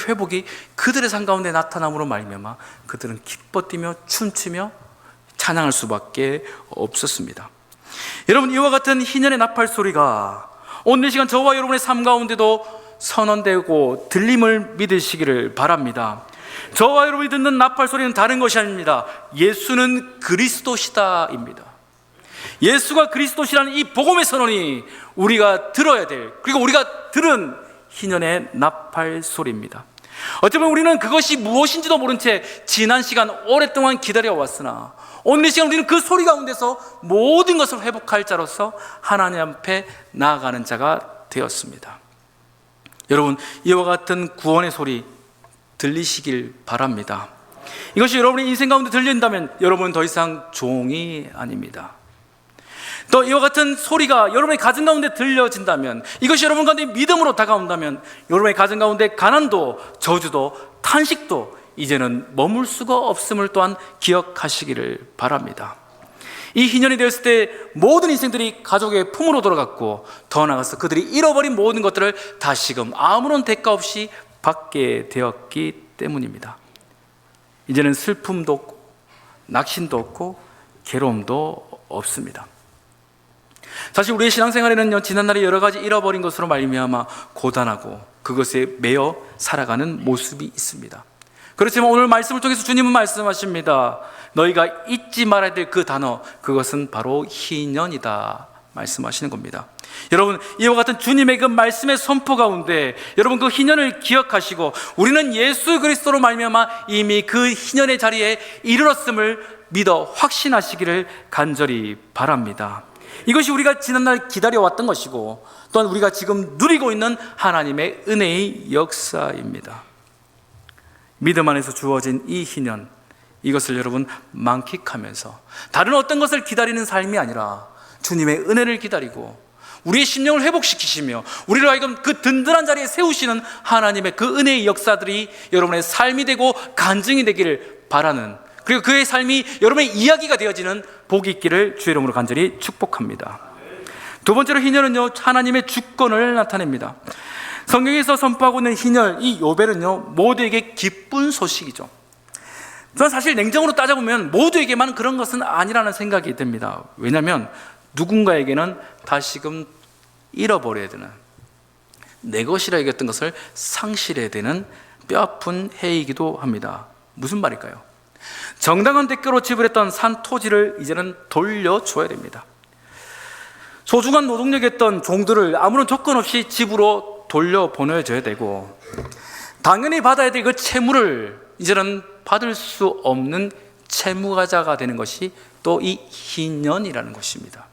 회복이 그들의 삶 가운데 나타남으로 말미암아 그들은 기뻐 뛰며 춤추며 찬양할 수밖에 없었습니다. 여러분, 이와 같은 희년의 나팔 소리가 오늘 이 시간 저와 여러분의 삶 가운데도 선언되고 들림을 믿으시기를 바랍니다. 저와 여러분이 듣는 나팔 소리는 다른 것이 아닙니다. 예수는 그리스도시다입니다. 예수가 그리스도시라는 이 복음의 선언이 우리가 들어야 될, 그리고 우리가 들은 희년의 나팔 소리입니다. 어쩌면 우리는 그것이 무엇인지도 모른 채 지난 시간 오랫동안 기다려왔으나 오늘 이 시간 우리는 그 소리 가운데서 모든 것을 회복할 자로서 하나님 앞에 나아가는 자가 되었습니다. 여러분, 이와 같은 구원의 소리 들리시길 바랍니다. 이것이 여러분의 인생 가운데 들린다면 여러분은 더 이상 종이 아닙니다. 또 이와 같은 소리가 여러분의 가정 가운데 들려진다면, 이것이 여러분 가운데 믿음으로 다가온다면 여러분의 가정 가운데 가난도 저주도 탄식도 이제는 머물 수가 없음을 또한 기억하시기를 바랍니다. 이 희년이 되었을 때 모든 인생들이 가족의 품으로 돌아갔고, 더 나아가서 그들이 잃어버린 모든 것들을 다시금 아무런 대가 없이 받게 되었기 때문입니다. 이제는 슬픔도 없고 낙심도 없고 괴로움도 없습니다. 사실 우리의 신앙생활에는요, 지난날에 여러 가지 잃어버린 것으로 말미암아 고단하고 그것에 매여 살아가는 모습이 있습니다. 그렇지만 오늘 말씀을 통해서 주님은 말씀하십니다. 너희가 잊지 말아야 될 그 단어, 그것은 바로 희년이다 말씀하시는 겁니다. 여러분, 이와 같은 주님의 그 말씀의 선포 가운데 여러분 그 희년을 기억하시고, 우리는 예수 그리스도로 말미암아 이미 그 희년의 자리에 이르렀음을 믿어 확신하시기를 간절히 바랍니다. 이것이 우리가 지난날 기다려왔던 것이고, 또한 우리가 지금 누리고 있는 하나님의 은혜의 역사입니다. 믿음 안에서 주어진 이 희년, 이것을 여러분 만끽하면서 다른 어떤 것을 기다리는 삶이 아니라 주님의 은혜를 기다리고 우리의 심령을 회복시키시며 우리를 하여금 그 든든한 자리에 세우시는 하나님의 그 은혜의 역사들이 여러분의 삶이 되고 간증이 되기를 바라는, 그리고 그의 삶이 여러분의 이야기가 되어지는 복이 있기를 주의 이름으로 간절히 축복합니다. 두 번째로 희년은요, 하나님의 주권을 나타냅니다. 성경에서 선포하고 있는 희년, 이 요벨은요, 모두에게 기쁜 소식이죠. 저는 사실 냉정으로 따져보면 모두에게만 그런 것은 아니라는 생각이 듭니다. 왜냐하면 누군가에게는 다시금 잃어버려야 되는, 내 것이라 여겼던 것을 상실해야 되는 뼈아픈 해이기도 합니다. 무슨 말일까요? 정당한 대가로 지불했던 산 토지를 이제는 돌려줘야 됩니다. 소중한 노동력이었던 종들을 아무런 조건 없이 집으로 돌려보내줘야 되고, 당연히 받아야 될 그 채무를 이제는 받을 수 없는 채무가자가 되는 것이 또 이 희년이라는 것입니다.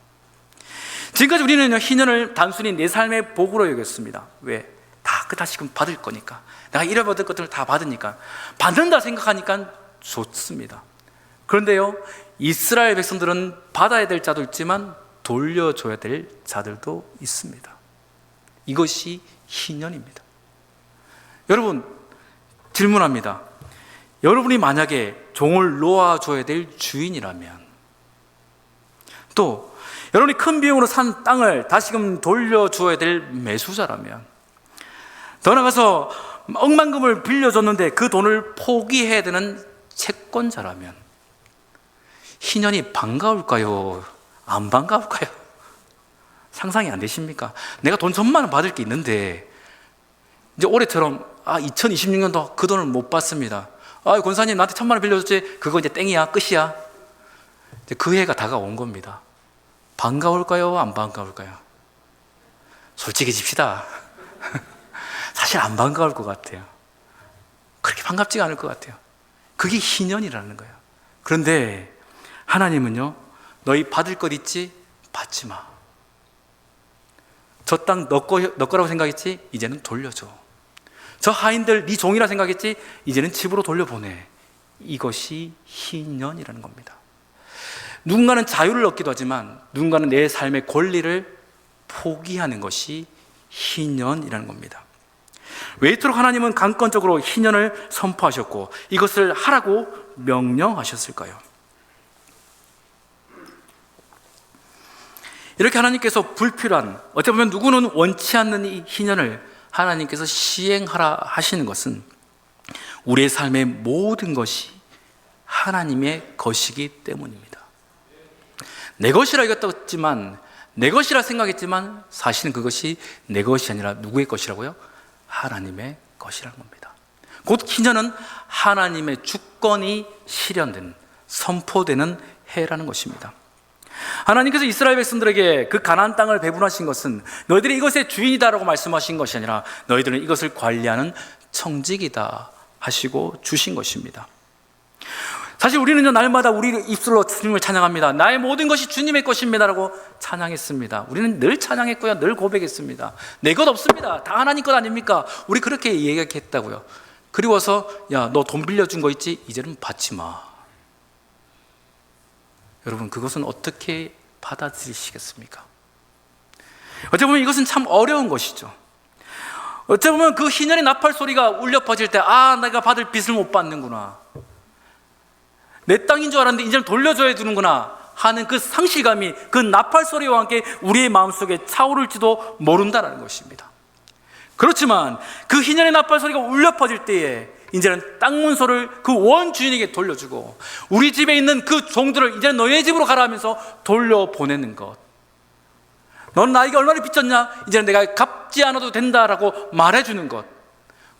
지금까지 우리는 희년을 단순히 내 삶의 복으로 여겼습니다. 왜? 다 다시금 받을 거니까, 내가 잃어버린 것들을 다 받으니까, 받는다 생각하니까 좋습니다. 그런데요, 이스라엘 백성들은 받아야 될 자도 있지만 돌려줘야 될 자들도 있습니다. 이것이 희년입니다. 여러분, 질문합니다. 여러분이 만약에 종을 놓아줘야 될 주인이라면, 또 여러분이 큰 비용으로 산 땅을 다시금 돌려줘야 될 매수자라면, 더 나아가서 억만금을 빌려줬는데 그 돈을 포기해야 되는 채권자라면, 희년이 반가울까요? 안 반가울까요? 상상이 안 되십니까? 내가 돈 1,000만 원 받을 게 있는데 이제 올해처럼 2026년도 그 돈을 못 받습니다. 권사님 나한테 1,000만 원 빌려줬지? 그거 이제 땡이야, 끝이야. 이제 그 해가 다가온 겁니다. 반가울까요? 안 반가울까요? 솔직해집시다. 사실 안 반가울 것 같아요. 그렇게 반갑지가 않을 것 같아요. 그게 희년이라는 거예요. 그런데 하나님은요, 너희 받을 것 있지? 받지 마. 저 땅 너 거라고 생각했지? 이제는 돌려줘. 저 하인들 네 종이라 생각했지? 이제는 집으로 돌려보내. 이것이 희년이라는 겁니다. 누군가는 자유를 얻기도 하지만 누군가는 내 삶의 권리를 포기하는 것이 희년이라는 겁니다. 왜 이토록 하나님은 강권적으로 희년을 선포하셨고 이것을 하라고 명령하셨을까요? 이렇게 하나님께서 불필요한, 어떻게 보면 누구는 원치 않는 이 희년을 하나님께서 시행하라 하시는 것은 우리의 삶의 모든 것이 하나님의 것이기 때문입니다. 내 것이라 여겼지만, 내 것이라 생각했지만 사실은 그것이 내 것이 아니라 누구의 것이라고요? 하나님의 것이라는 겁니다. 곧 희년은 하나님의 주권이 실현된, 선포되는 해라는 것입니다. 하나님께서 이스라엘 백성들에게 그 가나안 땅을 배분하신 것은 너희들이 이것의 주인이다라고 말씀하신 것이 아니라 너희들은 이것을 관리하는 청직이다 하시고 주신 것입니다. 사실 우리는 날마다 우리 입술로 주님을 찬양합니다. 나의 모든 것이 주님의 것입니다라고 찬양했습니다. 우리는 늘 찬양했고요, 늘 고백했습니다. 내 것 없습니다. 다 하나님 것 아닙니까? 우리 그렇게 얘기했다고요. 그리워서 야, 너 돈 빌려준 거 있지? 이제는 받지 마. 여러분, 그것은 어떻게 받아들이시겠습니까? 어찌 보면 이것은 참 어려운 것이죠. 어찌 보면 그 희년의 나팔 소리가 울려 퍼질 때, 내가 받을 빚을 못 받는구나, 내 땅인 줄 알았는데 이제는 돌려줘야 되는구나 하는 그 상실감이 그 나팔 소리와 함께 우리의 마음속에 차오를지도 모른다는 것입니다. 그렇지만 그 희년의 나팔 소리가 울려 퍼질 때에 이제는 땅 문서를 그 원주인에게 돌려주고 우리 집에 있는 그 종들을 이제는 너희 집으로 가라 하면서 돌려보내는 것. 넌 나에게 얼마나 빚졌냐? 이제는 내가 갚지 않아도 된다라고 말해주는 것.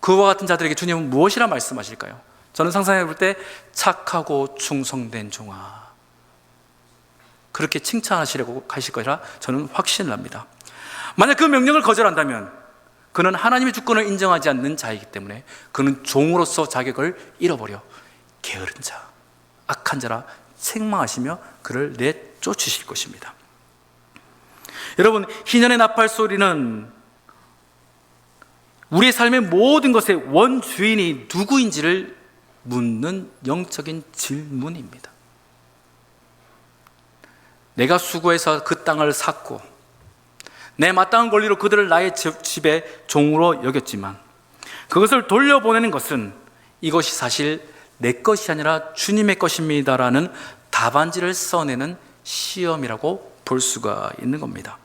그와 같은 자들에게 주님은 무엇이라 말씀하실까요? 저는 상상해 볼 때 착하고 충성된 종아, 그렇게 칭찬하시려고 하실 거라 저는 확신을 합니다. 만약 그 명령을 거절한다면 그는 하나님의 주권을 인정하지 않는 자이기 때문에 그는 종으로서 자격을 잃어버려 게으른 자, 악한 자라 책망하시며 그를 내쫓으실 것입니다. 여러분, 희년의 나팔 소리는 우리의 삶의 모든 것의 원주인이 누구인지를 묻는 영적인 질문입니다. 내가 수고해서 그 땅을 샀고 내 마땅한 권리로 그들을 나의 집에 종으로 여겼지만 그것을 돌려보내는 것은 이것이 사실 내 것이 아니라 주님의 것입니다라는 답안지를 써내는 시험이라고 볼 수가 있는 겁니다.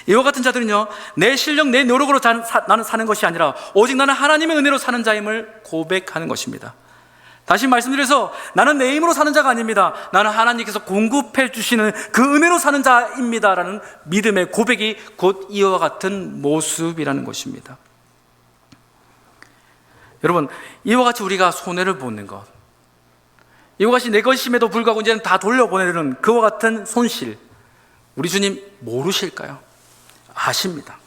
이와 같은 자들은요, 내 실력, 내 노력으로 나는 사는 것이 아니라 오직 나는 하나님의 은혜로 사는 자임을 고백하는 것입니다. 다시 말씀드려서 나는 내 힘으로 사는 자가 아닙니다. 나는 하나님께서 공급해 주시는 그 은혜로 사는 자입니다라는 믿음의 고백이 곧 이와 같은 모습이라는 것입니다. 여러분, 이와 같이 우리가 손해를 보는 것, 이와 같이 내 것임에도 불구하고 이제는 다 돌려보내는 그와 같은 손실, 우리 주님 모르실까요? 아십니다.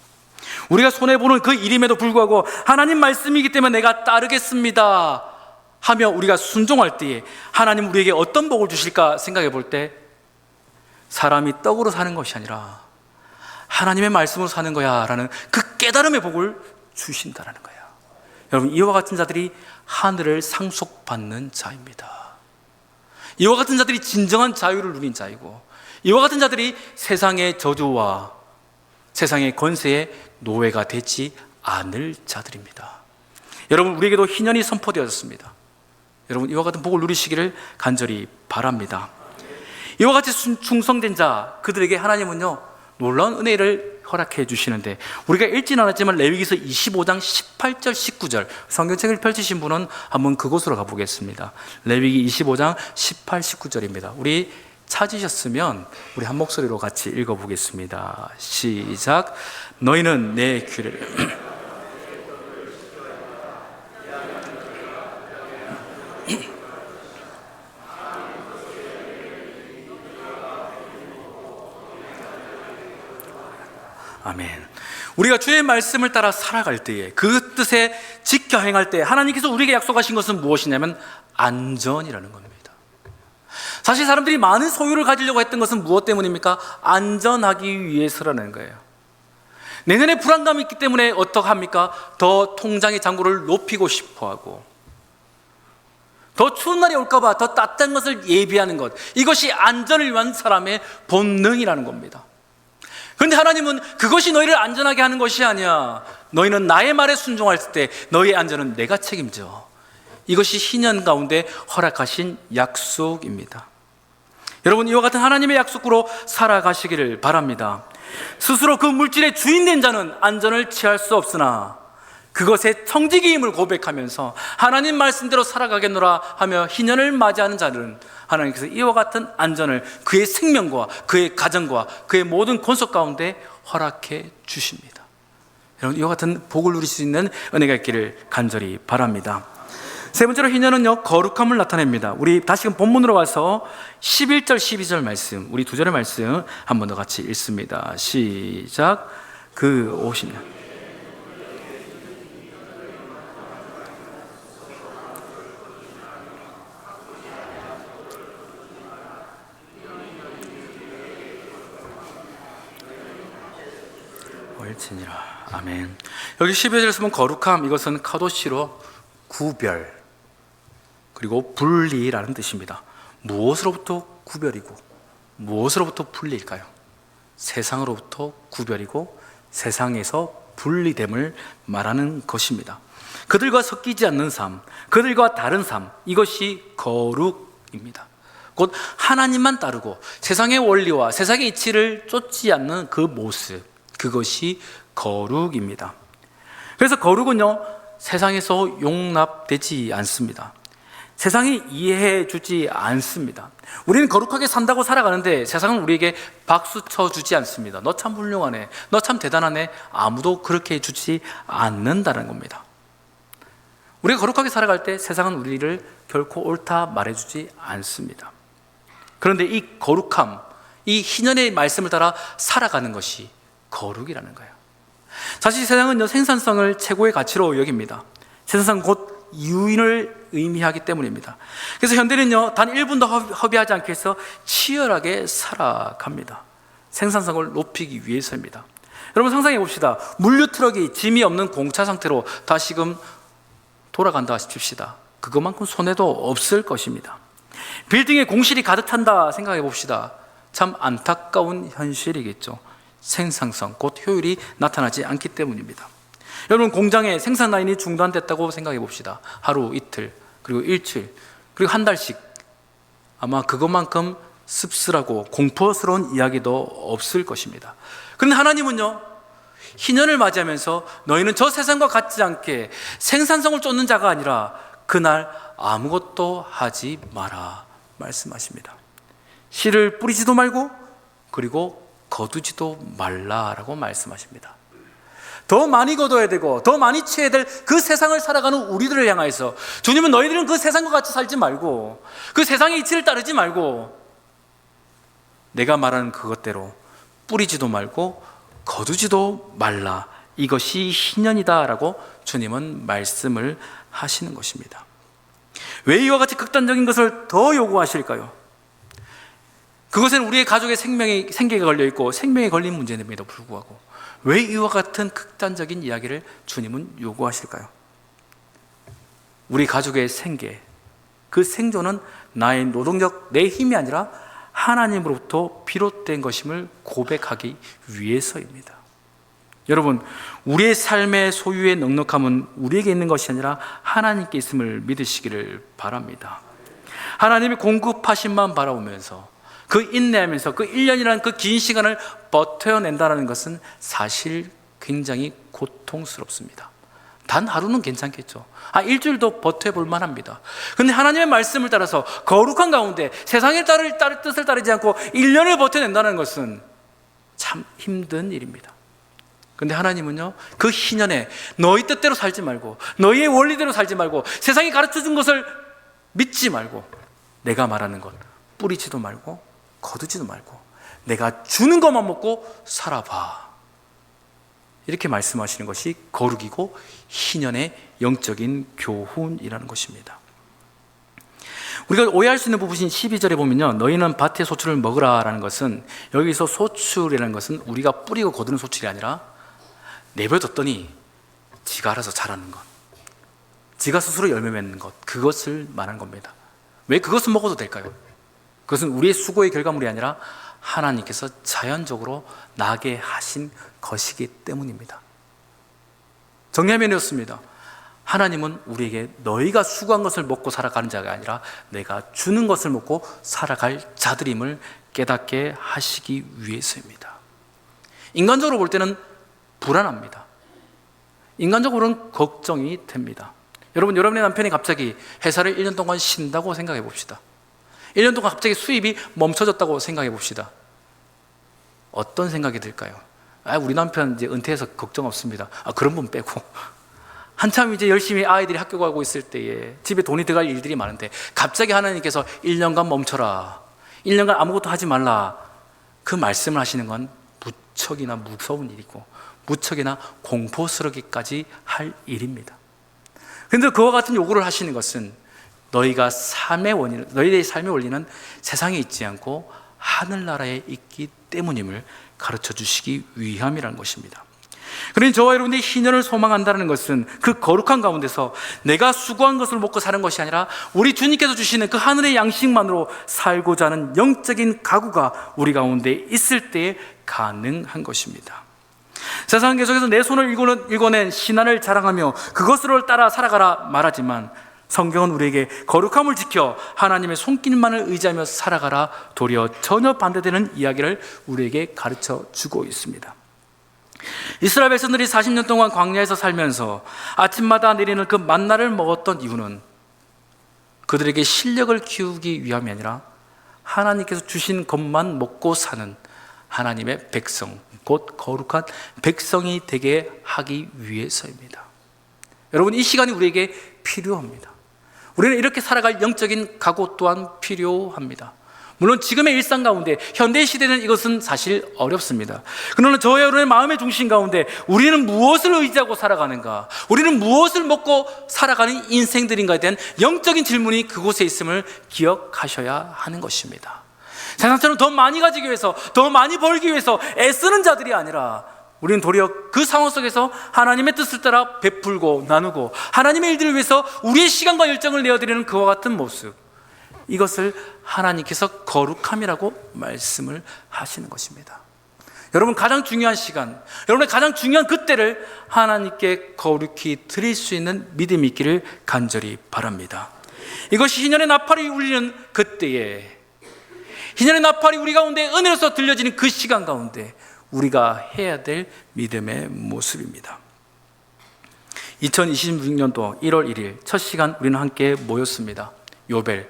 우리가 손해보는 그 일임에도 불구하고 하나님 말씀이기 때문에 내가 따르겠습니다 하며 우리가 순종할 때에 하나님 우리에게 어떤 복을 주실까 생각해 볼 때 사람이 떡으로 사는 것이 아니라 하나님의 말씀으로 사는 거야 라는 그 깨달음의 복을 주신다는 거예요. 여러분, 이와 같은 자들이 하늘을 상속받는 자입니다. 이와 같은 자들이 진정한 자유를 누린 자이고 이와 같은 자들이 세상의 저주와 세상의 권세의 노예가 되지 않을 자들입니다. 여러분, 우리에게도 희년이 선포되어졌습니다. 여러분, 이와 같은 복을 누리시기를 간절히 바랍니다. 이와 같이 충성된 자, 그들에게 하나님은요 놀라운 은혜를 허락해 주시는데, 우리가 읽진 않았지만 레위기서 25장 18절 19절 성경책을 펼치신 분은 한번 그곳으로 가보겠습니다. 레위기 25장 18, 19절입니다. 우리 찾으셨으면 우리 한 목소리로 같이 읽어보겠습니다. 시작. 너희는 내 규례를 아멘. 우리가 주의 말씀을 따라 살아갈 때에 그 뜻에 지켜 행할 때 하나님께서 우리에게 약속하신 것은 무엇이냐면 안전이라는 겁니다. 사실 사람들이 많은 소유를 가지려고 했던 것은 무엇 때문입니까? 안전하기 위해서라는 거예요. 내년에 불안감이 있기 때문에 어떡합니까? 더 통장의 잔고를 높이고 싶어하고 더 추운 날이 올까봐 더 따뜻한 것을 예비하는 것, 이것이 안전을 위한 사람의 본능이라는 겁니다. 그런데 하나님은 그것이 너희를 안전하게 하는 것이 아니야. 너희는 나의 말에 순종할 때 너희의 안전은 내가 책임져. 이것이 희년 가운데 허락하신 약속입니다. 여러분, 이와 같은 하나님의 약속으로 살아가시기를 바랍니다. 스스로 그 물질의 주인된 자는 안전을 취할 수 없으나 그것의 청지기임을 고백하면서 하나님 말씀대로 살아가겠노라 하며 희년을 맞이하는 자들은 하나님께서 이와 같은 안전을 그의 생명과 그의 가정과 그의 모든 권속 가운데 허락해 주십니다. 여러분, 이와 같은 복을 누릴 수 있는 은혜가 있기를 간절히 바랍니다. 세 번째로 희년은요, 거룩함을 나타냅니다. 우리 다시금 본문으로 와서 11절 12절 말씀, 우리 두 절의 말씀 한 번 더 같이 읽습니다. 시작. 그 오시면 월진이라. 아멘. 여기 12절에서 보면 거룩함, 이것은 카도시로 구별 그리고 분리라는 뜻입니다. 무엇으로부터 구별이고 무엇으로부터 분리일까요? 세상으로부터 구별이고 세상에서 분리됨을 말하는 것입니다. 그들과 섞이지 않는 삶, 그들과 다른 삶, 이것이 거룩입니다. 곧 하나님만 따르고 세상의 원리와 세상의 이치를 쫓지 않는 그 모습, 그것이 거룩입니다. 그래서 거룩은요, 세상에서 용납되지 않습니다. 세상이 이해해 주지 않습니다. 우리는 거룩하게 산다고 살아가는데 세상은 우리에게 박수 쳐주지 않습니다. 너 참 훌륭하네, 너 참 대단하네, 아무도 그렇게 해주지 않는다는 겁니다. 우리가 거룩하게 살아갈 때 세상은 우리를 결코 옳다 말해주지 않습니다. 그런데 이 거룩함, 이 희년의 말씀을 따라 살아가는 것이 거룩이라는 거예요. 사실 세상은요, 생산성을 최고의 가치로 여깁니다. 생산성 곧 유인을 의미하기 때문입니다. 그래서 현대는요, 단 1분도 허비하지 않기 위해서 치열하게 살아갑니다. 생산성을 높이기 위해서입니다. 여러분 상상해 봅시다. 물류 트럭이 짐이 없는 공차 상태로 다시금 돌아간다 싶읍시다. 그것만큼 손해도 없을 것입니다. 빌딩에 공실이 가득 찬다 생각해 봅시다. 참 안타까운 현실이겠죠. 생산성, 곧 효율이 나타나지 않기 때문입니다. 여러분 공장에 생산 라인이 중단됐다고 생각해 봅시다. 하루, 이틀, 그리고 일주일, 그리고 한 달씩. 아마 그것만큼 씁쓸하고 공포스러운 이야기도 없을 것입니다. 그런데 하나님은요, 희년을 맞이하면서 너희는 저 세상과 같지 않게 생산성을 쫓는 자가 아니라 그날 아무것도 하지 마라 말씀하십니다. 씨를 뿌리지도 말고 그리고 거두지도 말라라고 말씀하십니다. 더 많이 거둬야 되고 더 많이 취해야 될 그 세상을 살아가는 우리들을 향하여서 주님은 너희들은 그 세상과 같이 살지 말고 그 세상의 이치를 따르지 말고 내가 말하는 그것대로 뿌리지도 말고 거두지도 말라, 이것이 희년이다라고 주님은 말씀을 하시는 것입니다. 왜 이와 같이 극단적인 것을 더 요구하실까요? 그것은 우리의 가족의 생계가 걸려있고 생명에 걸린 문제임에도 불구하고 왜 이와 같은 극단적인 이야기를 주님은 요구하실까요? 우리 가족의 생계, 그 생존은 나의 노동력, 내 힘이 아니라 하나님으로부터 비롯된 것임을 고백하기 위해서입니다. 여러분, 우리의 삶의 소유의 넉넉함은 우리에게 있는 것이 아니라 하나님께 있음을 믿으시기를 바랍니다. 하나님이 공급하심만 바라보면서 그 인내하면서 그 1년이라는 그 긴 시간을 버텨낸다는 것은 사실 굉장히 고통스럽습니다. 단 하루는 괜찮겠죠. 일주일도 버텨볼 만합니다. 그런데 하나님의 말씀을 따라서 거룩한 가운데 세상의 뜻을 따르지 않고 1년을 버텨낸다는 것은 참 힘든 일입니다. 그런데 하나님은요, 그 희년에 너희 뜻대로 살지 말고 너희의 원리대로 살지 말고 세상이 가르쳐준 것을 믿지 말고 내가 말하는 것 뿌리지도 말고 거두지도 말고 내가 주는 것만 먹고 살아봐, 이렇게 말씀하시는 것이 거룩이고 희년의 영적인 교훈이라는 것입니다. 우리가 오해할 수 있는 부분인 12절에 보면요, 너희는 밭의 소출을 먹으라라는 것은, 여기서 소출이라는 것은 우리가 뿌리고 거두는 소출이 아니라 내버려뒀더니 지가 알아서 자라는 것, 지가 스스로 열매 맺는 것, 그것을 말하는 겁니다. 왜 그것은 먹어도 될까요? 그것은 우리의 수고의 결과물이 아니라 하나님께서 자연적으로 나게 하신 것이기 때문입니다. 정리하면 이렇습니다. 하나님은 우리에게 너희가 수고한 것을 먹고 살아가는 자가 아니라 내가 주는 것을 먹고 살아갈 자들임을 깨닫게 하시기 위해서입니다. 인간적으로 볼 때는 불안합니다. 인간적으로는 걱정이 됩니다. 여러분, 여러분의 남편이 갑자기 회사를 1년 동안 쉰다고 생각해 봅시다. 1년 동안 갑자기 수입이 멈춰졌다고 생각해 봅시다. 어떤 생각이 들까요? 우리 남편 이제 은퇴해서 걱정 없습니다. 그런 분 빼고 한참 이제 열심히 아이들이 학교 가고 있을 때에 집에 돈이 들어갈 일들이 많은데 갑자기 하나님께서 1년간 멈춰라, 1년간 아무것도 하지 말라, 그 말씀을 하시는 건 무척이나 무서운 일이고 무척이나 공포스럽기까지 할 일입니다. 그런데 그와 같은 요구를 하시는 것은 너희의 삶의 원리는 세상에 있지 않고 하늘나라에 있기 때문임을 가르쳐 주시기 위함이라는 것입니다. 그러니 저와 여러분들이 희년을 소망한다는 것은 그 거룩한 가운데서 내가 수고한 것을 먹고 사는 것이 아니라 우리 주님께서 주시는 그 하늘의 양식만으로 살고자 하는 영적인 각오가 우리 가운데 있을 때에 가능한 것입니다. 세상 계속해서 내 손을 일궈낸 신앙을 자랑하며 그것으로 따라 살아가라 말하지만 성경은 우리에게 거룩함을 지켜 하나님의 손길만을 의지하며 살아가라, 도리어 전혀 반대되는 이야기를 우리에게 가르쳐 주고 있습니다. 이스라엘 백성들이 40년 동안 광야에서 살면서 아침마다 내리는 그 만나를 먹었던 이유는 그들에게 실력을 키우기 위함이 아니라 하나님께서 주신 것만 먹고 사는 하나님의 백성, 곧 거룩한 백성이 되게 하기 위해서입니다. 여러분, 이 시간이 우리에게 필요합니다. 우리는 이렇게 살아갈 영적인 각오 또한 필요합니다. 물론 지금의 일상 가운데 현대 시대는 이것은 사실 어렵습니다. 그러나 저와 여러분의 마음의 중심 가운데 우리는 무엇을 의지하고 살아가는가, 우리는 무엇을 먹고 살아가는 인생들인가에 대한 영적인 질문이 그곳에 있음을 기억하셔야 하는 것입니다. 세상처럼 더 많이 가지기 위해서, 더 많이 벌기 위해서 애쓰는 자들이 아니라 우리는 도리어 그 상황 속에서 하나님의 뜻을 따라 베풀고 나누고 하나님의 일들을 위해서 우리의 시간과 열정을 내어드리는 그와 같은 모습, 이것을 하나님께서 거룩함이라고 말씀을 하시는 것입니다. 여러분, 가장 중요한 시간, 여러분의 가장 중요한 그때를 하나님께 거룩히 드릴 수 있는 믿음이 있기를 간절히 바랍니다. 이것이 희년의 나팔이 울리는 그때에, 희년의 나팔이 우리 가운데 은혜로서 들려지는 그 시간 가운데 우리가 해야 될 믿음의 모습입니다. 2026년도 1월 1일 첫 시간 우리는 함께 모였습니다. 요벨,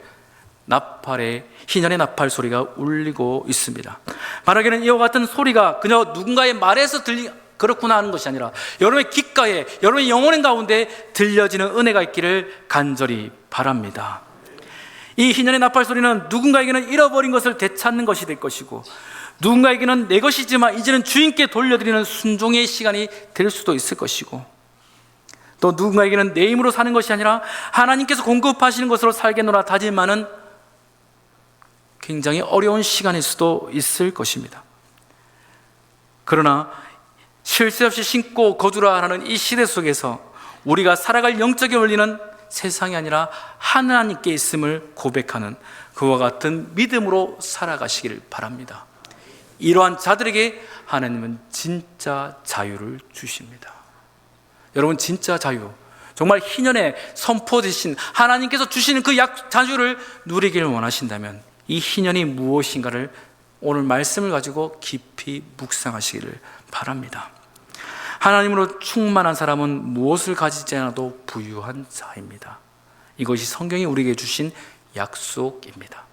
나팔의 희년의 나팔 소리가 울리고 있습니다. 말하기는 이와 같은 소리가 그저 누군가의 말에서 그렇구나 하는 것이 아니라 여러분의 귓가에, 여러분의 영혼의 가운데 들려지는 은혜가 있기를 간절히 바랍니다. 이 희년의 나팔 소리는 누군가에게는 잃어버린 것을 되찾는 것이 될 것이고, 누군가에게는 내 것이지만 이제는 주인께 돌려드리는 순종의 시간이 될 수도 있을 것이고, 또 누군가에게는 내 힘으로 사는 것이 아니라 하나님께서 공급하시는 것으로 살겠노라 다짐하는 굉장히 어려운 시간일 수도 있을 것입니다. 그러나 쉴 새 없이 신고 거두라 하는 이 시대 속에서 우리가 살아갈 영적인 원리는 세상이 아니라 하나님께 있음을 고백하는 그와 같은 믿음으로 살아가시기를 바랍니다. 이러한 자들에게 하나님은 진짜 자유를 주십니다. 여러분, 진짜 자유, 정말 희년에 선포되신 하나님께서 주시는 그 자유를 누리기를 원하신다면 이 희년이 무엇인가를 오늘 말씀을 가지고 깊이 묵상하시기를 바랍니다. 하나님으로 충만한 사람은 무엇을 가지지 않아도 부유한 자입니다. 이것이 성경이 우리에게 주신 약속입니다.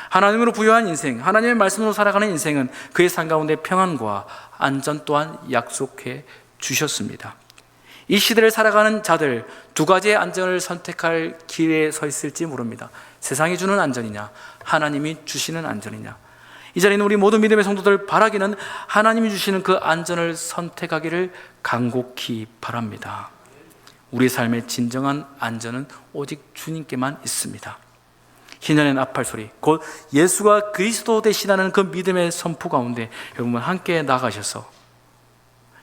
하나님으로 부유한 인생, 하나님의 말씀으로 살아가는 인생은 그의 삶 가운데 평안과 안전 또한 약속해 주셨습니다. 이 시대를 살아가는 자들, 두 가지의 안전을 선택할 길에 서 있을지 모릅니다. 세상이 주는 안전이냐, 하나님이 주시는 안전이냐. 이 자리는 우리 모든 믿음의 성도들 바라기는 하나님이 주시는 그 안전을 선택하기를 간곡히 바랍니다. 우리 삶의 진정한 안전은 오직 주님께만 있습니다. 희년의 나팔 소리, 곧 예수가 그리스도 되시다는 그 믿음의 선포 가운데 여러분 함께 나가셔서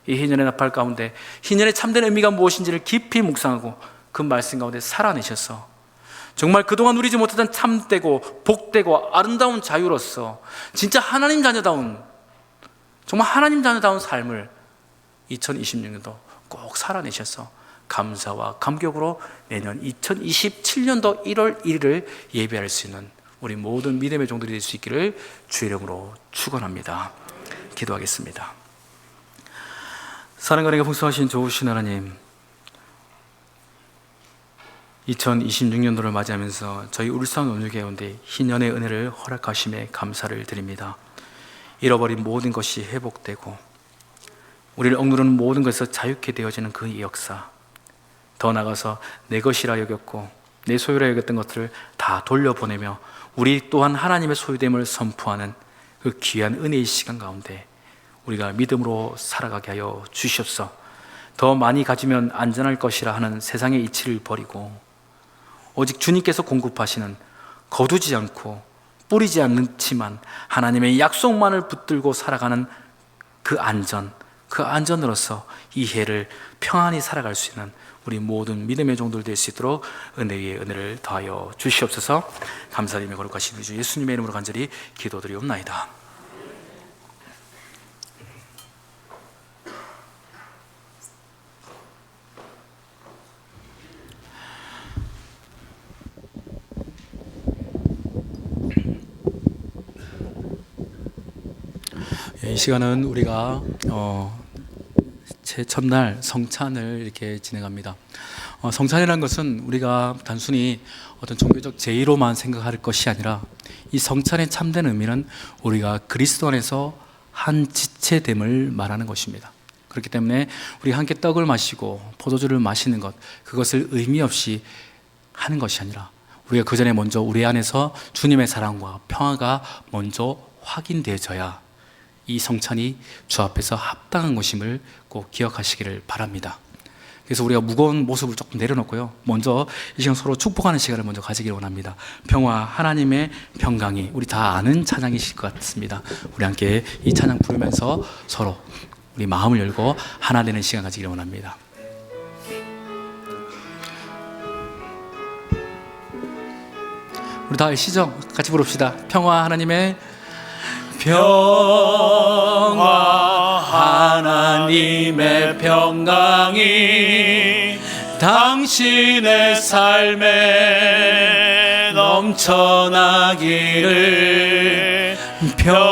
이 희년의 나팔 가운데 희년의 참된 의미가 무엇인지를 깊이 묵상하고 그 말씀 가운데 살아내셔서 정말 그동안 누리지 못했던 참되고 복되고 아름다운 자유로서 진짜 하나님 자녀다운, 정말 하나님 자녀다운 삶을 2026년도 꼭 살아내셔서 감사와 감격으로 내년 2027년도 1월 1일을 예배할 수 있는 우리 모든 믿음의 종들이 될 수 있기를 주의 이름으로 축원합니다. 기도하겠습니다. 사랑과 은혜가 풍성하신 좋으신 하나님, 2026년도를 맞이하면서 저희 울산 온누리 가운데 희년의 은혜를 허락하심에 감사를 드립니다. 잃어버린 모든 것이 회복되고 우리를 억누르는 모든 것에서 자유케 되어지는 그 역사, 더 나아가서 내 것이라 여겼고 내 소유라 여겼던 것들을 다 돌려보내며 우리 또한 하나님의 소유됨을 선포하는 그 귀한 은혜의 시간 가운데 우리가 믿음으로 살아가게 하여 주시옵소서. 더 많이 가지면 안전할 것이라 하는 세상의 이치를 버리고 오직 주님께서 공급하시는, 거두지 않고 뿌리지 않지만 하나님의 약속만을 붙들고 살아가는 그 안전, 그 안전으로서 이 해를 평안히 살아갈 수 있는 우리 모든 믿음의 종들 될 수 있도록 은혜 위에 은혜를 더하여 주시옵소서. 감사드리며 거룩하신 우리 주 예수님의 이름으로 간절히 기도드리옵나이다. 이 시간은 우리가 제첫날 성찬을 이렇게 진행합니다. 성찬이라는 것은 우리가 단순히 어떤 종교적 제의로만 생각할 것이 아니라 이 성찬의 참된 의미는 우리가 그리스도 안에서 한 지체됨을 말하는 것입니다. 그렇기 때문에 우리가 함께 떡을 마시고 포도주를 마시는 것, 그것을 의미 없이 하는 것이 아니라 우리가 그 전에 먼저 우리 안에서 주님의 사랑과 평화가 먼저 확인되어져야 이 성찬이 주 앞에서 합당한 것임을 꼭 기억하시기를 바랍니다. 그래서 우리가 무거운 모습을 조금 내려놓고요, 먼저 이 시간 서로 축복하는 시간을 먼저 가지기를 원합니다. 평화, 하나님의 평강이, 우리 다 아는 찬양이실 것 같습니다. 우리 함께 이 찬양 부르면서 서로 우리 마음을 열고 하나 되는 시간 가지기를 원합니다. 우리 다 아시죠? 같이 부릅시다. 평화, 하나님의 평화, 하나님의 평강이 당신의 삶에 넘쳐나기를. 평화,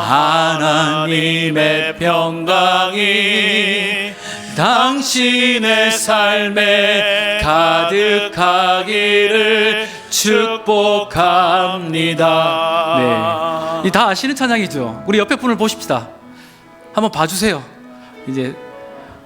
하나님의 평강이 당신의 삶에 가득하기를 축복합니다. 네, 이 다 아시는 찬양이죠. 우리 옆에 분을 보십시다. 한번 봐주세요. 이제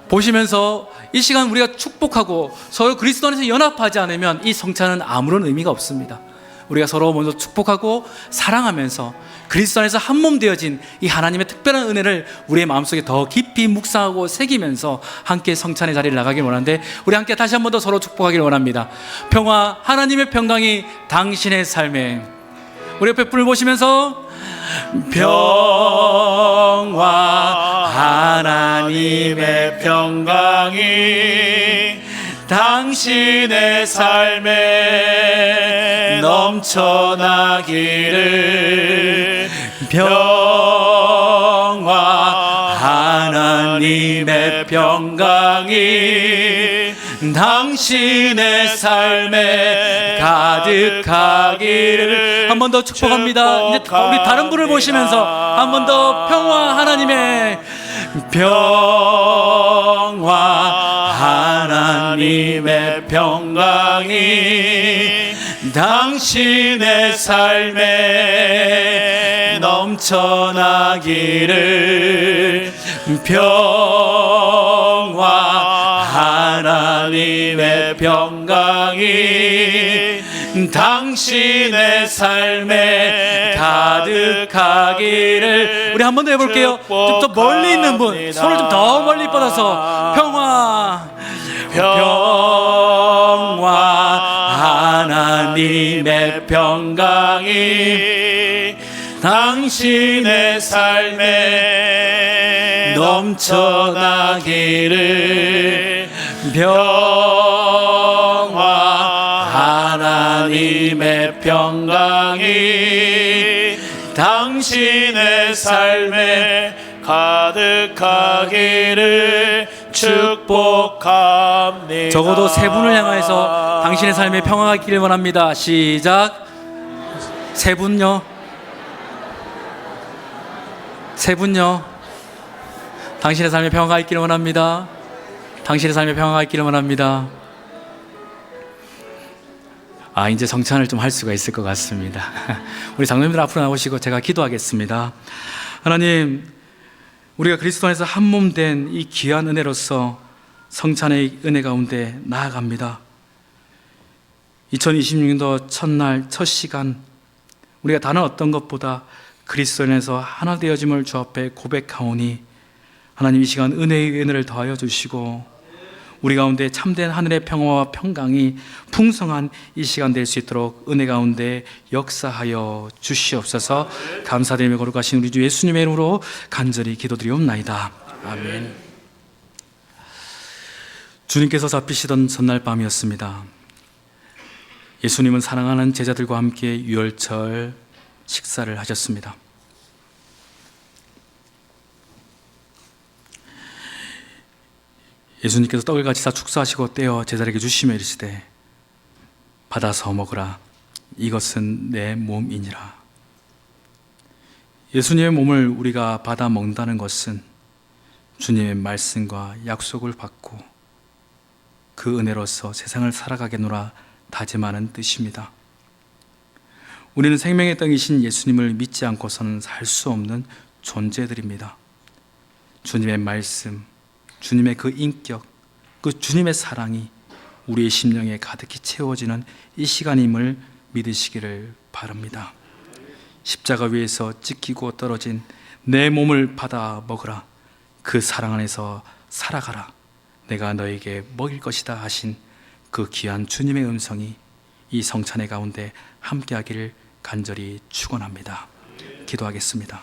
보시면서 이 시간 우리가 축복하고 서로 그리스도 안에서 연합하지 않으면 이 성찬은 아무런 의미가 없습니다. 우리가 서로 먼저 축복하고 사랑하면서 그리스도 안에서 한 몸 되어진 이 하나님의 특별한 은혜를 우리의 마음속에 더 깊이 묵상하고 새기면서 함께 성찬의 자리를 나가길 원하는데, 우리 함께 다시 한 번 더 서로 축복하길 원합니다. 평화, 하나님의 평강이 당신의 삶에. 우리 옆에 분을 보시면서 평화, 하나님의 평강이 당신의 삶에 넘쳐나기를. 평화, 하나님의 평강이 당신의 삶에 가득하기를. 한 번 더 축복합니다. 이제 우리 다른 분을 보시면서 한 번 더 평화, 하나님의 평화, 하나님의 평강이 당신의 삶에 넘쳐나기를. 평화, 하나님의 평강이 당신의 삶에 가득하기를. 우리 한 번 더 해볼게요. 좀 더 멀리 있는 분, 손을 좀 더 멀리 뻗어서 평화, 평화, 하나님의 평강이 당신의 삶에 넘쳐나기를. 평화, 하나님의 평강이 당신의 삶에 가득하기를 축복합니다. 적어도 세 분을 향해서 당신의 삶에 평화가 있기를 원합니다. 시작. 세 분요. 세 분요. 당신의 삶에 평화가 있기를 원합니다. 당신의 삶에 평화가 있기를 원합니다. 이제 성찬을 좀 할 수가 있을 것 같습니다. 우리 장로님들 앞으로 나오시고 제가 기도하겠습니다. 하나님, 우리가 그리스도 안에서 한 몸 된 이 귀한 은혜로서 성찬의 은혜 가운데 나아갑니다. 2026년도 첫날 첫 시간, 우리가 다른 어떤 것보다 그리스도 안에서 하나 되어짐을 주 앞에 고백하오니 하나님, 이 시간 은혜의 은혜를 더하여 주시고 우리 가운데 참된 하늘의 평화와 평강이 풍성한 이 시간 될 수 있도록 은혜 가운데 역사하여 주시옵소서. 감사드리며 거룩하신 우리 주 예수님의 이름으로 간절히 기도드리옵나이다. 아멘. 주님께서 잡히시던 전날 밤이었습니다. 예수님은 사랑하는 제자들과 함께 유월절 식사를 하셨습니다. 예수님께서 떡을 가지사 축사하시고 떼어 제자에게 주시며 이르시되 받아서 먹으라, 이것은 내 몸이니라. 예수님의 몸을 우리가 받아 먹는다는 것은 주님의 말씀과 약속을 받고 그 은혜로서 세상을 살아가겠노라 다짐하는 뜻입니다. 우리는 생명의 떡이신 예수님을 믿지 않고서는 살 수 없는 존재들입니다. 주님의 말씀, 주님의 그 인격, 그 주님의 사랑이 우리의 심령에 가득히 채워지는 이 시간임을 믿으시기를 바랍니다. 십자가 위에서 찢기고 떨어진 내 몸을 받아 먹으라. 그 사랑 안에서 살아가라. 내가 너에게 먹일 것이다 하신 그 귀한 주님의 음성이 이 성찬의 가운데 함께하기를 간절히 축원합니다. 기도하겠습니다.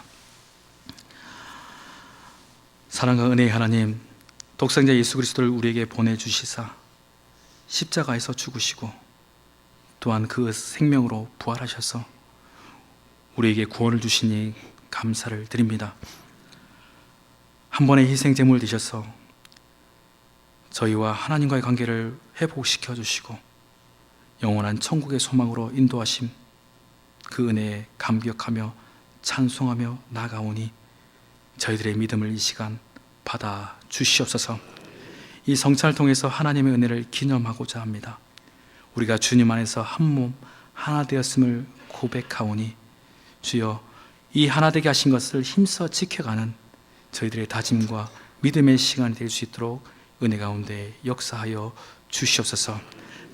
사랑과 은혜의 하나님, 독생자 예수 그리스도를 우리에게 보내주시사 십자가에서 죽으시고 또한 그 생명으로 부활하셔서 우리에게 구원을 주시니 감사를 드립니다. 한 번의 희생제물 되셔서 저희와 하나님과의 관계를 회복시켜 주시고 영원한 천국의 소망으로 인도하심, 그 은혜에 감격하며 찬송하며 나아가오니 저희들의 믿음을 이 시간 받아 주시옵소서. 이 성찬을 통해서 하나님의 은혜를 기념하고자 합니다. 우리가 주님 안에서 한 몸 하나 되었음을 고백하오니 주여, 이 하나 되게 하신 것을 힘써 지켜가는 저희들의 다짐과 믿음의 시간이 될 수 있도록 은혜 가운데 역사하여 주시옵소서.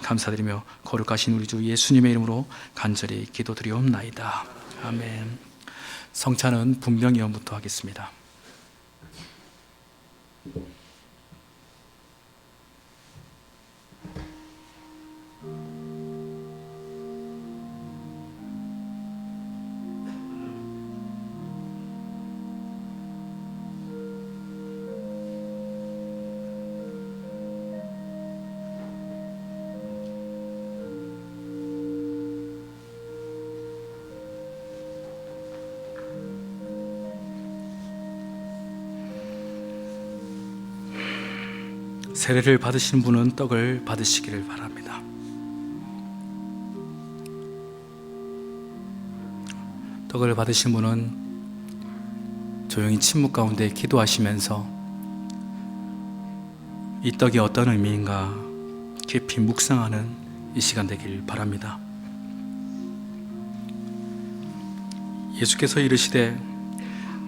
감사드리며 거룩하신 우리 주 예수님의 이름으로 간절히 기도드리옵나이다. 아멘. 성찬은 분명예언부터 하겠습니다. 세례를 받으신 분은 떡을 받으시기를 바랍니다. 떡을 받으신 분은 조용히 침묵 가운데 기도하시면서 이 떡이 어떤 의미인가 깊이 묵상하는 이 시간 되길 바랍니다. 예수께서 이르시되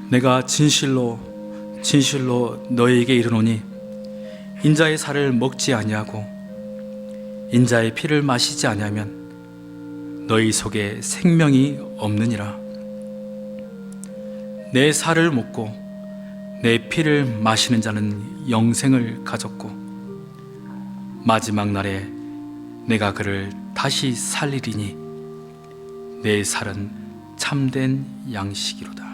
내가 진실로 너희에게 이르노니 인자의 살을 먹지 아니하고 인자의 피를 마시지 아니하면 너희 속에 생명이 없느니라. 내 살을 먹고 내 피를 마시는 자는 영생을 가졌고 마지막 날에 내가 그를 다시 살리리니 내 살은 참된 양식이로다.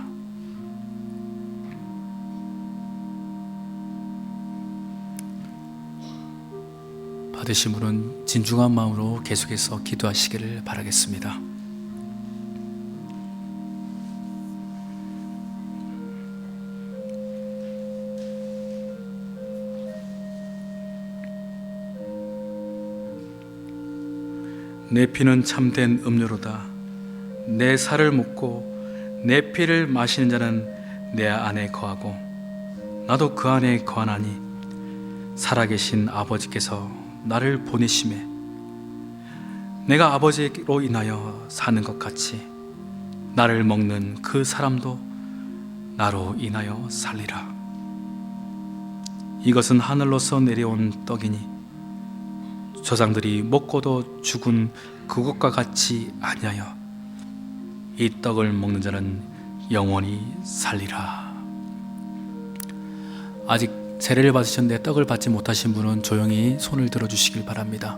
받으신 분은 진중한 마음으로 계속해서 기도하시기를 바라겠습니다. 내 피는 참된 음료로다. 내 살을 먹고 내 피를 마시는 자는 내 안에 거하고 나도 그 안에 거하나니 살아계신 아버지께서 나를 보내심에 내가 아버지로 인하여 사는 것 같이 나를 먹는 그 사람도 나로 인하여 살리라. 이것은 하늘로서 내려온 떡이니 조상들이 먹고도 죽은 그것과 같이 아니하여 이 떡을 먹는 자는 영원히 살리라. 아직 세례를 받으셨는데 떡을 받지 못하신 분은 조용히 손을 들어주시길 바랍니다.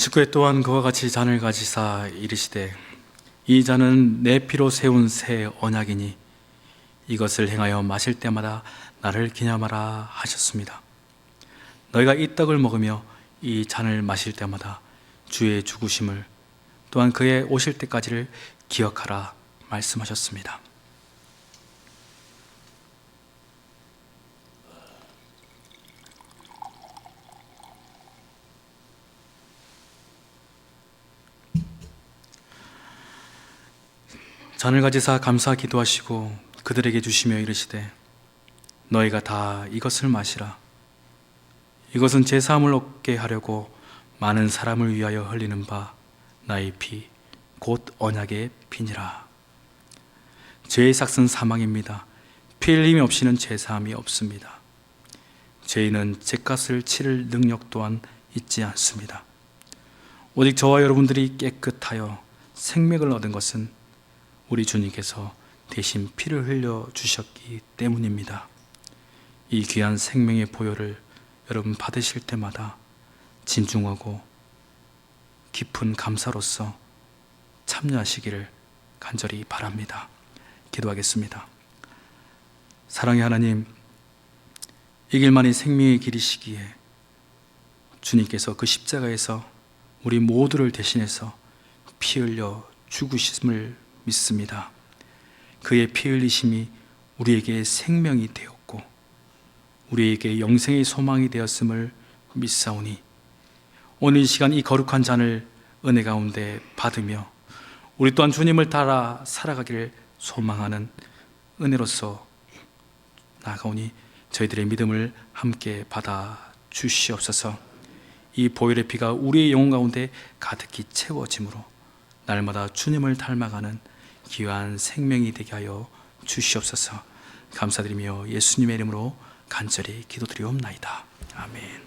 직후에 또한 그와 같이 잔을 가지사 이르시되 이 잔은 내 피로 세운 새 언약이니 이것을 행하여 마실 때마다 나를 기념하라 하셨습니다. 너희가 이 떡을 먹으며 이 잔을 마실 때마다 주의 죽으심을 또한 그의 오실 때까지를 기억하라 말씀하셨습니다. 잔을 가지사 감사 기도하시고 그들에게 주시며 이르시되 너희가 다 이것을 마시라. 이것은 제 사함을 얻게 하려고 많은 사람을 위하여 흘리는 바 나의 피 곧 언약의 피니라. 죄의 삭은 사망입니다. 피 흘림이 없이는 죄 사함이 없습니다. 죄인은 죄값을 치를 능력 또한 있지 않습니다. 오직 저와 여러분들이 깨끗하여 생명을 얻은 것은 우리 주님께서 대신 피를 흘려 주셨기 때문입니다. 이 귀한 생명의 보혈을 여러분 받으실 때마다 진중하고 깊은 감사로서 참여하시기를 간절히 바랍니다. 기도하겠습니다. 사랑의 하나님, 이 길만이 생명의 길이시기에 주님께서 그 십자가에서 우리 모두를 대신해서 피 흘려 죽으심을 믿습니다. 그의 피 흘리심이 우리에게 생명이 되었고 우리에게 영생의 소망이 되었음을 믿사오니 오늘 이 시간 이 거룩한 잔을 은혜 가운데 받으며 우리 또한 주님을 따라 살아가기를 소망하는 은혜로서 나아가오니 저희들의 믿음을 함께 받아 주시옵소서. 이 보혈의 피가 우리의 영혼 가운데 가득히 채워짐으로 날마다 주님을 닮아가는 귀한 생명이 되게 하여 주시옵소서. 감사드리며 예수님의 이름으로 간절히 기도드리옵나이다. 아멘.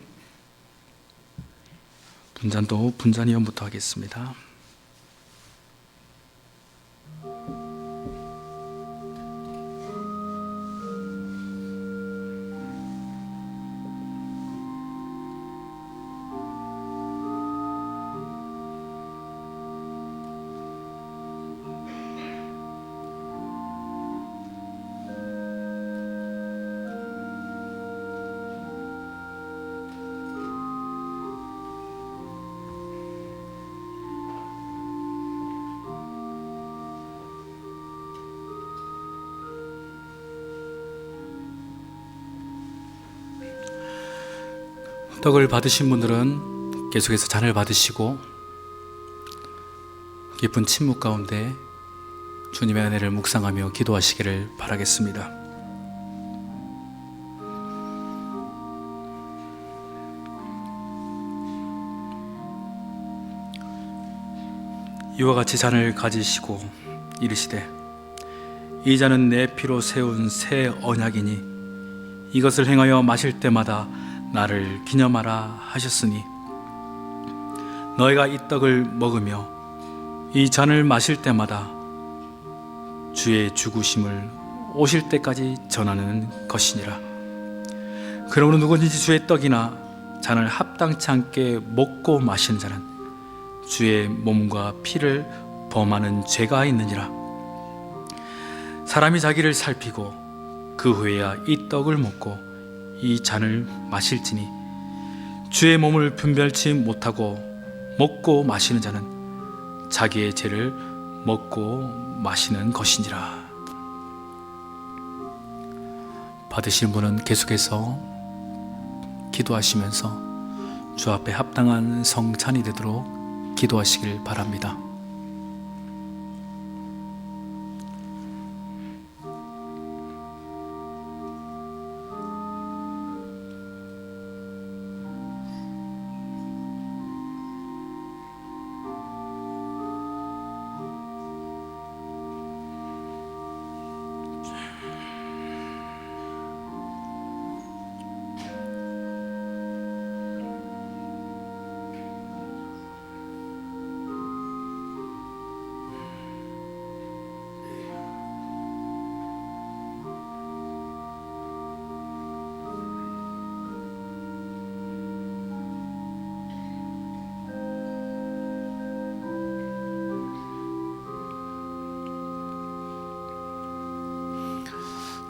분잔도 분잔이연부터 하겠습니다. 떡을 받으신 분들은 계속해서 잔을 받으시고 깊은 침묵 가운데 주님의 은혜를 묵상하며 기도하시기를 바라겠습니다. 이와 같이 잔을 가지시고 이르시되 이 잔은 내 피로 세운 새 언약이니 이것을 행하여 마실 때마다 나를 기념하라 하셨으니 너희가 이 떡을 먹으며 이 잔을 마실 때마다 주의 죽으심을 오실 때까지 전하는 것이니라. 그러므로 누구든지 주의 떡이나 잔을 합당치 않게 먹고 마시는 자는 주의 몸과 피를 범하는 죄가 있느니라. 사람이 자기를 살피고 그 후에야 이 떡을 먹고 이 잔을 마실지니 주의 몸을 분별치 못하고 먹고 마시는 자는 자기의 죄를 먹고 마시는 것이니라. 받으실 분은 계속해서 기도하시면서 주 앞에 합당한 성찬이 되도록 기도하시길 바랍니다.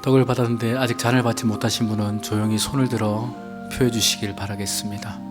떡을 받았는데 아직 잔을 받지 못하신 분은 조용히 손을 들어 표해 주시길 바라겠습니다.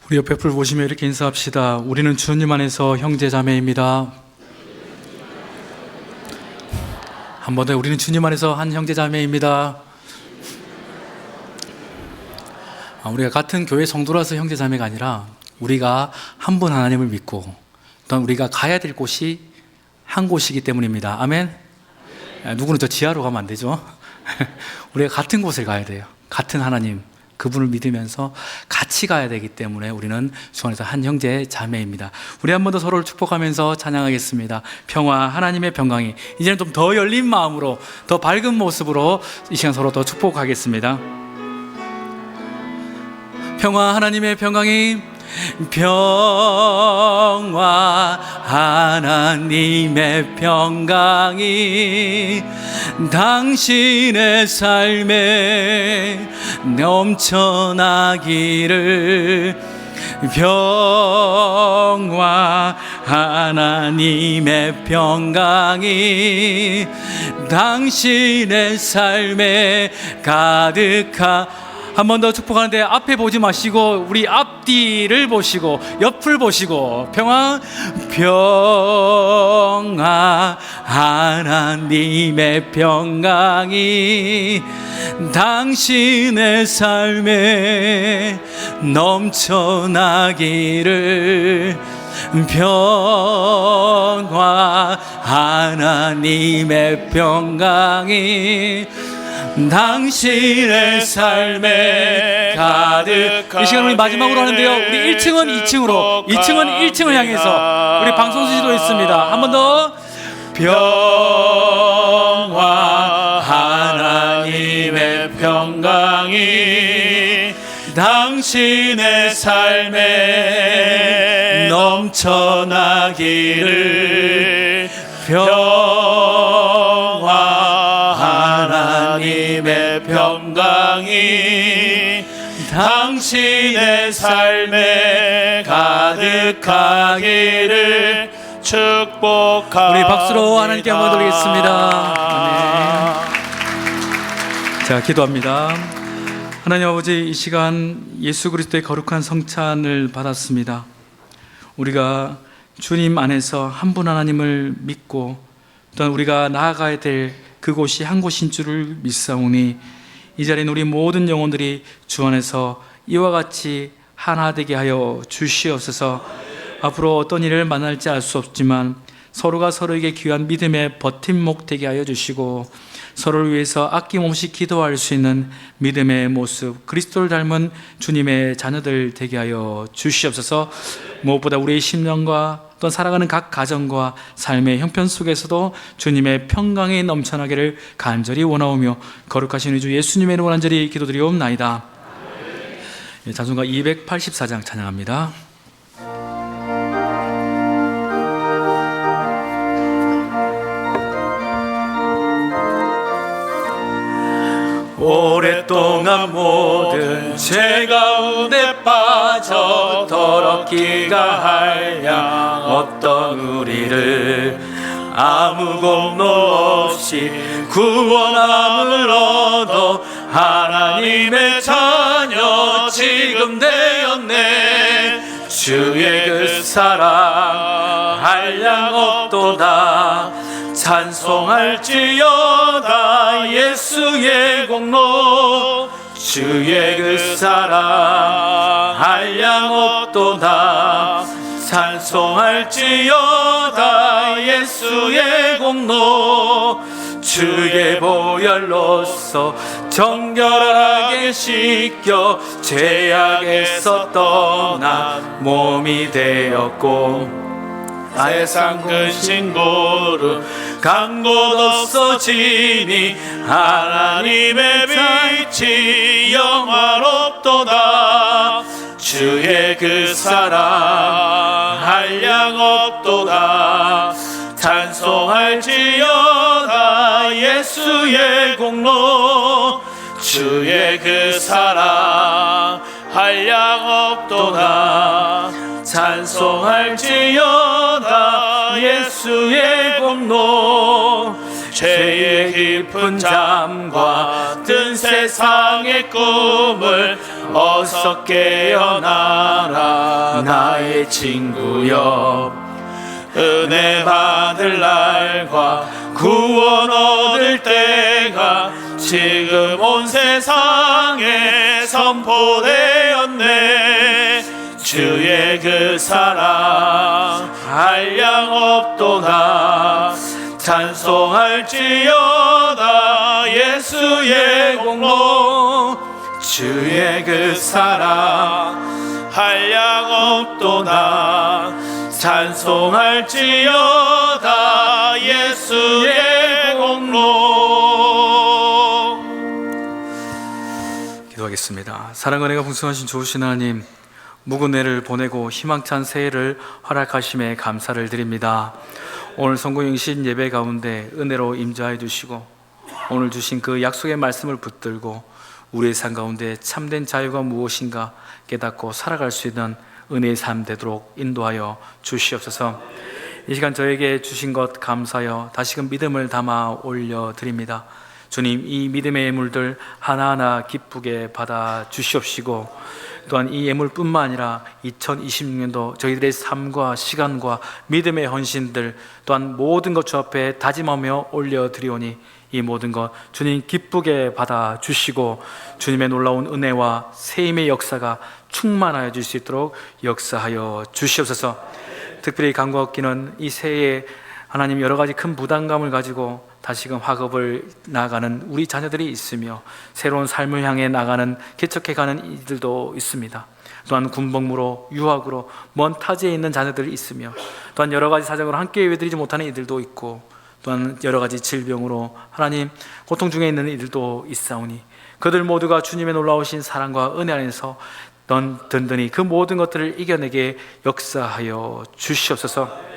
우리 옆에 불 보시며 이렇게 인사합시다. 우리는 주님 안에서 형제 자매입니다. 한 번 더, 우리는 주님 안에서 한 형제 자매입니다. 우리가 같은 교회 성도라서 형제 자매가 아니라 우리가 한 분 하나님을 믿고 또한 우리가 가야 될 곳이 한 곳이기 때문입니다. 아멘. 누구는 저 지하로 가면 안 되죠. 우리가 같은 곳을 가야 돼요. 같은 하나님, 그분을 믿으면서 같이 가야 되기 때문에 우리는 주 안에서 한 형제 자매입니다. 우리 한 번 더 서로를 축복하면서 찬양하겠습니다. 평화, 하나님의 평강이 이제는 좀 더 열린 마음으로, 더 밝은 모습으로 이 시간 서로 더 축복하겠습니다. 평화, 하나님의 평강이, 평화, 하나님의 평강이 당신의 삶에 넘쳐나기를. 평화, 하나님의 평강이 당신의 삶에 가득하. 한 번 더 축복하는데 앞에 보지 마시고 우리 앞뒤를 보시고 옆을 보시고, 평화, 평화, 하나님의 평강이 당신의 삶에 넘쳐나기를. 평화, 하나님의 평강이 당신의 삶에 가득하. 이 시간 우리 마지막으로 하는데요, 우리 1층은 2층으로, 2층은 1층을 향해서 우리 방송수지도 있습니다. 한 번 더. 평화, 하나님의 평강이 당신의 삶에 넘쳐나기를. 평화, 하나님의 평강이 당신의 삶에 가득하기를 축복합니다. 우리 박수로 하나님께 한번 드리겠습니다. 아멘. 자, 기도합니다. 하나님 아버지, 이 시간 예수 그리스도의 거룩한 성찬을 받았습니다. 우리가 주님 안에서 한 분 하나님을 믿고 또한 우리가 나아가야 될 그곳이 한 곳인 줄을 믿사오니, 이 자리에 우리 모든 영혼들이 주 안에서 이와 같이 하나 되게 하여 주시옵소서. 앞으로 어떤 일을 만날지 알 수 없지만 서로가 서로에게 귀한 믿음의 버팀목 되게 하여 주시고, 서로를 위해서 아낌없이 기도할 수 있는 믿음의 모습, 그리스도를 닮은 주님의 자녀들 되게 하여 주시옵소서. 무엇보다 우리의 심령과 또 살아가는 각 가정과 삶의 형편 속에서도 주님의 평강이 넘쳐나기를 간절히 원하오며, 거룩하신 우리 주 예수님의 이름으로 간절히 기도드리옵나이다. 찬송가 284장 찬양합니다. 오랫동안 모든 죄 가운데 빠져 더럽기가 한량 어떤 우리를 아무 공로 없이 구원함을 얻어 하나님의 자녀 지금 되었네. 주의 그 사랑 한량 없도다. 찬송할지어다 예수의 공로. 주의 그 사랑 한량 없도다. 찬송할지어다 예수의 공로. 주의 보혈로서 정결하게 씻겨 죄악에서 떠난 몸이 되었고 세상 큰 신고로 간 곳 없어지니 하나님의 빛이 영화롭도다. 주의 그 사랑 한량 없도다. 찬송할지어다 예수의 공로. 주의 그 사랑 한량 없도다. 찬송할지어다 예수의 공로. 죄의 깊은 잠과 든 세상의 꿈을 어서 깨어나라 나의 친구여. 은혜 받을 날과 구원 얻을 때가 지금 온 세상에 선포되었네. 주의 그 사랑 한량 없도다. 찬송할지어다 예수의 공로. 주의 그 사랑 한량 없도다. 찬송할지어다 예수의 공로. 기도하겠습니다. 사랑 은혜가 풍성하신 좋으신 하나님, 묵은 내를 보내고 희망찬 새해를 허락하심에 감사를 드립니다. 오늘 성공영신 예배 가운데 은혜로 임재하여 주시고 오늘 주신 그 약속의 말씀을 붙들고 우리의 삶 가운데 참된 자유가 무엇인가 깨닫고 살아갈 수 있는 은혜의 삶 되도록 인도하여 주시옵소서. 이 시간 저에게 주신 것 감사하여 다시금 믿음을 담아 올려드립니다. 주님, 이 믿음의 예물들 하나하나 기쁘게 받아 주시옵시고 또한 이 예물뿐만 아니라 2026년도 저희들의 삶과 시간과 믿음의 헌신들 또한 모든 것 주 앞에 다짐하며 올려드리오니 이 모든 것 주님 기쁘게 받아 주시고 주님의 놀라운 은혜와 세임의 역사가 충만하여 줄 수 있도록 역사하여 주시옵소서. 특별히 간구하기는 이 새해에 하나님 여러 가지 큰 부담감을 가지고 다시금 학업을 나가는 우리 자녀들이 있으며 새로운 삶을 향해 나가는 개척해가는 이들도 있습니다. 또한 군복무로 유학으로 먼 타지에 있는 자녀들이 있으며 또한 여러 가지 사정으로 함께 예배드리지 못하는 이들도 있고 또한 여러 가지 질병으로 하나님 고통 중에 있는 이들도 있사오니 그들 모두가 주님의 놀라우신 사랑과 은혜 안에서 든든히 그 모든 것들을 이겨내게 역사하여 주시옵소서.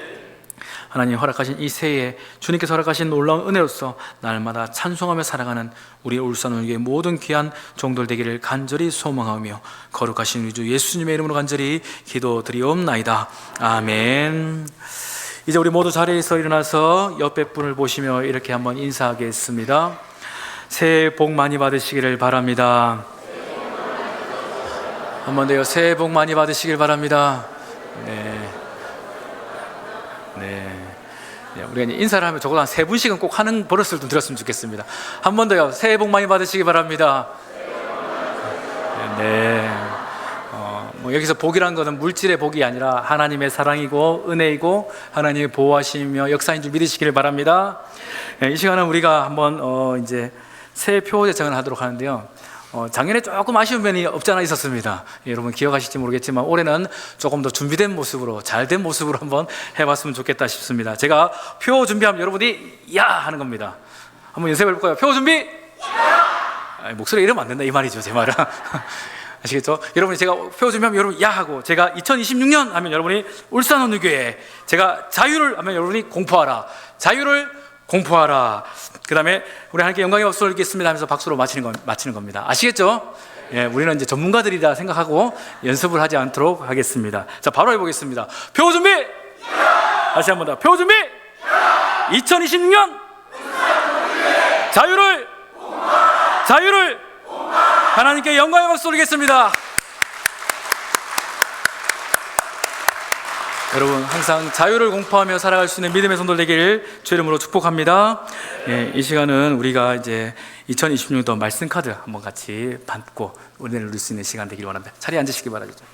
하나님 허락하신 이 새해에 주님께서 허락하신 놀라운 은혜로서 날마다 찬송하며 살아가는 우리 울산울교의 모든 귀한 종들 되기를 간절히 소망하며 거룩하신 우리 주 예수님의 이름으로 간절히 기도드리옵나이다. 아멘. 이제 우리 모두 자리에서 일어나서 옆에 분을 보시며 이렇게 한번 인사하겠습니다. 새해 복 많이 받으시기를 바랍니다. 한번 더요. 새해 복 많이 받으시길 바랍니다. 네. 우리가 인사를 하면 적어도 한 3분씩은 꼭 하는 버릇을 좀 들었으면 좋겠습니다. 한 번 더요. 새해 복 많이 받으시기 바랍니다. 네. 여기서 복이라는 것은 물질의 복이 아니라 하나님의 사랑이고 은혜이고 하나님의 보호하시며 역사인 줄 믿으시기를 바랍니다. 이 시간은 우리가 한번 이제 새해 표 제청을 하도록 하는데요. 작년에 조금 아쉬운 면이 없지 않아 있었습니다. 여러분 기억하실지 모르겠지만 올해는 조금 더 준비된 모습으로 잘된 모습으로 한번 해봤으면 좋겠다 싶습니다. 제가 표 준비하면 여러분이 야 하는 겁니다. 한번 연습해 볼까요? 표 준비! 목소리 이러면 안 된다 이 말이죠, 제 말은. 아시겠죠? 여러분이 제가 표 준비하면 여러분 야 하고 제가 2026년 하면 여러분이 울산원누교회 제가 자유를 하면 여러분이 공포하라. 자유를 공포하라. 그 다음에 우리 하나님께 영광의 박수를 드리겠습니다 하면서 박수로 마치는 겁니다. 아시겠죠? 예, 우리는 이제 전문가들이라 생각하고 연습을 하지 않도록 하겠습니다. 자, 바로 해보겠습니다. 표 준비! 다시 한 번 더. 표 준비! 2026년 자유를 하나님께 영광의 박수 드리겠습니다. 여러분 항상 자유를 공포하며 살아갈 수 있는 믿음의 손들 되기를 주의 이름으로 축복합니다. 예, 이 시간은 우리가 이제 2026년도 말씀 카드 한번 같이 받고 은혜를 누릴 수 있는 시간 되기를 원합니다. 자리에 앉으시기 바랍니다.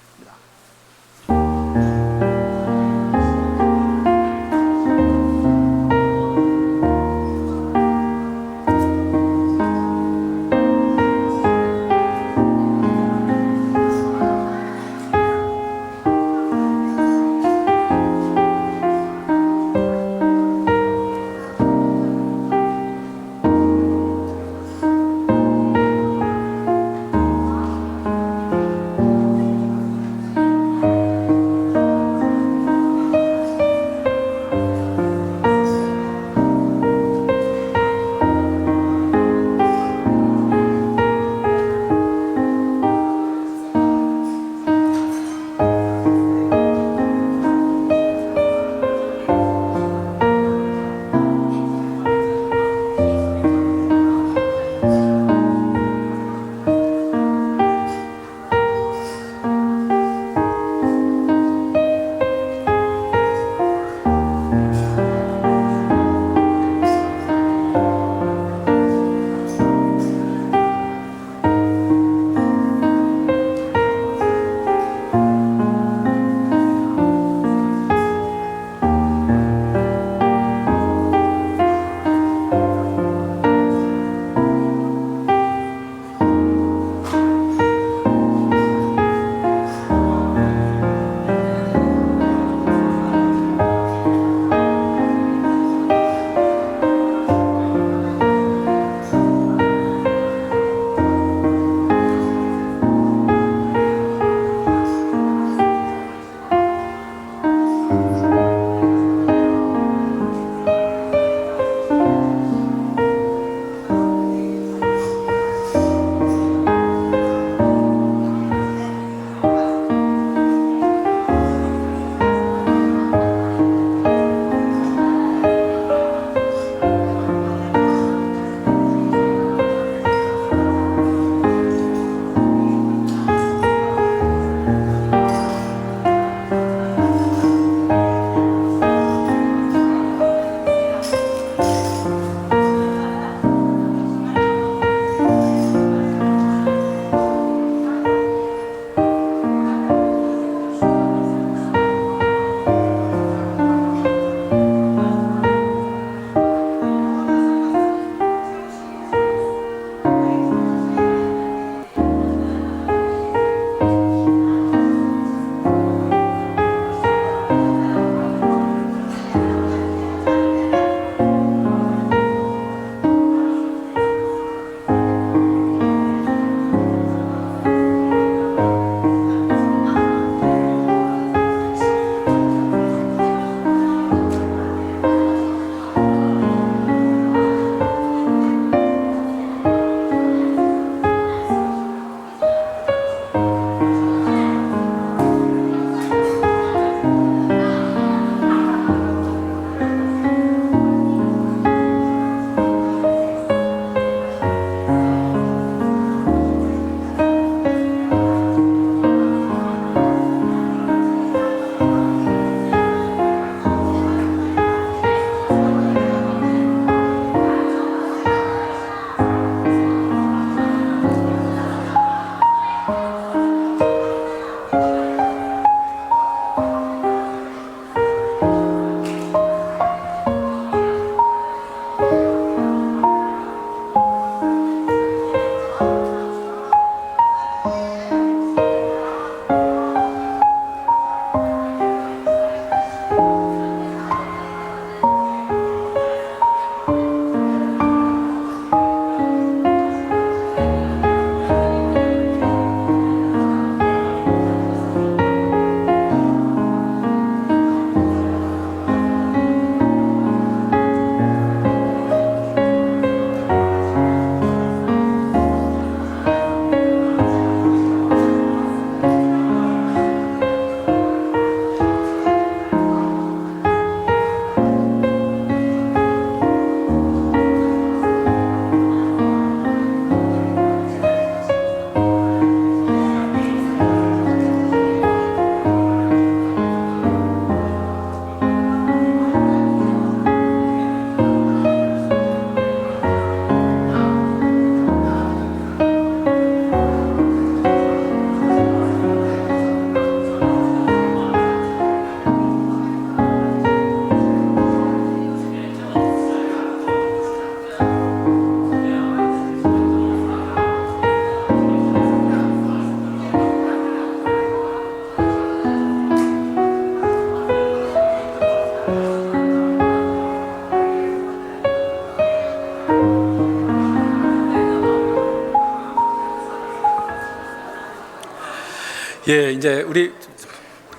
예, 이제 우리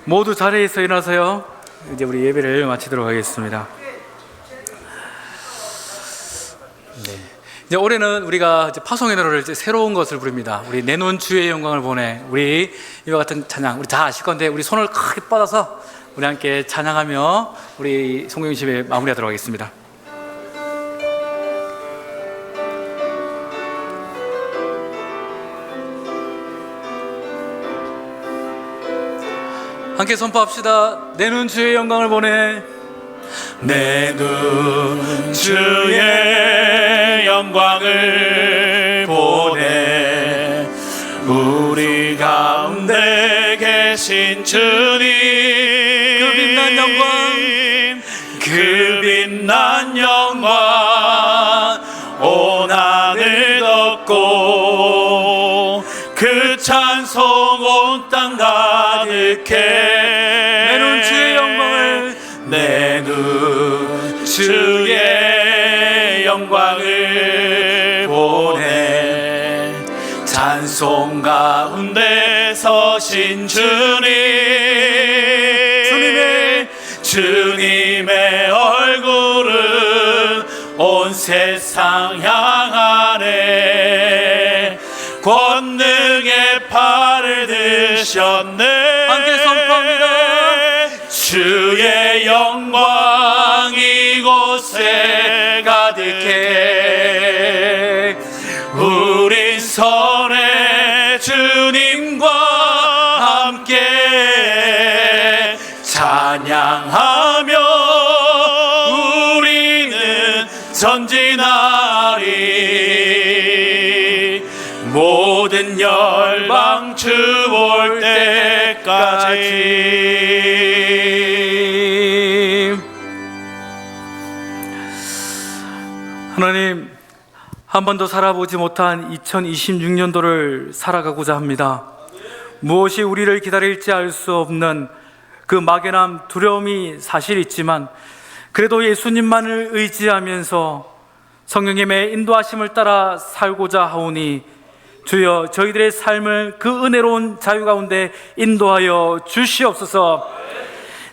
모두 자리에서 일어나서요. 이제 우리 예배를 마치도록 하겠습니다. 네. 이제 올해는 우리가 이제 파송의 노래를 이제 새로운 것을 부릅니다. 우리 내놓은 주의 영광을 보내. 우리 이와 같은 찬양 우리 다 아실 건데 우리 손을 크게 뻗어서 우리 함께 찬양하며 우리 송영심에 마무리하도록 하겠습니다. 함께 선포합시다. 내 눈 주의 영광을 보내. 내 눈 주의 영광을 보내. 우리 가운데 계신 주님, 그 빛난 영광, 그 빛난 영광 온 하늘 덮고 그 찬송 온 땅 가득해. 내 눈 주의 영광을, 내 눈 주의 영광을 보내. 찬송 가운데 서신 주님의 얼굴은 온 세상 향하네. 권능의 팔을 드셨네. 함께 선포합니다. 주의 영광 이곳에 가득해. 우린 선의 주님과 함께 찬양하며 우리는 전진하리. 모든 열방 주 올 때까지. 하나님, 한 번도 살아보지 못한 2026년도를 살아가고자 합니다. 무엇이 우리를 기다릴지 알 수 없는 그 막연한 두려움이 사실 있지만 그래도 예수님만을 의지하면서 성령님의 인도하심을 따라 살고자 하오니 주여 저희들의 삶을 그 은혜로운 자유 가운데 인도하여 주시옵소서.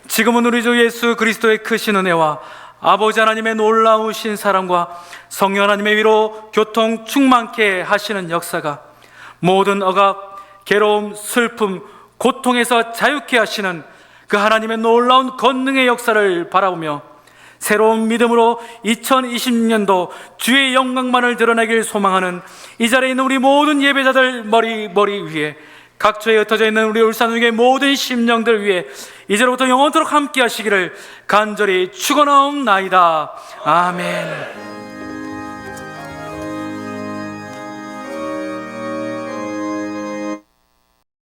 지금은 우리 주 예수 그리스도의 크신 은혜와 아버지 하나님의 놀라우신 사랑과 성령 하나님의 위로 교통 충만케 하시는 역사가 모든 억압, 괴로움, 슬픔, 고통에서 자유케 하시는 그 하나님의 놀라운 권능의 역사를 바라보며 새로운 믿음으로 2026년도 주의 영광만을 드러내길 소망하는 이 자리에 있는 우리 모든 예배자들 머리 위에 각처에 흩어져 있는 우리 울산의 모든 심령들 위해 이제로부터 영원토록 함께 하시기를 간절히 축원하옵나이다. 아멘.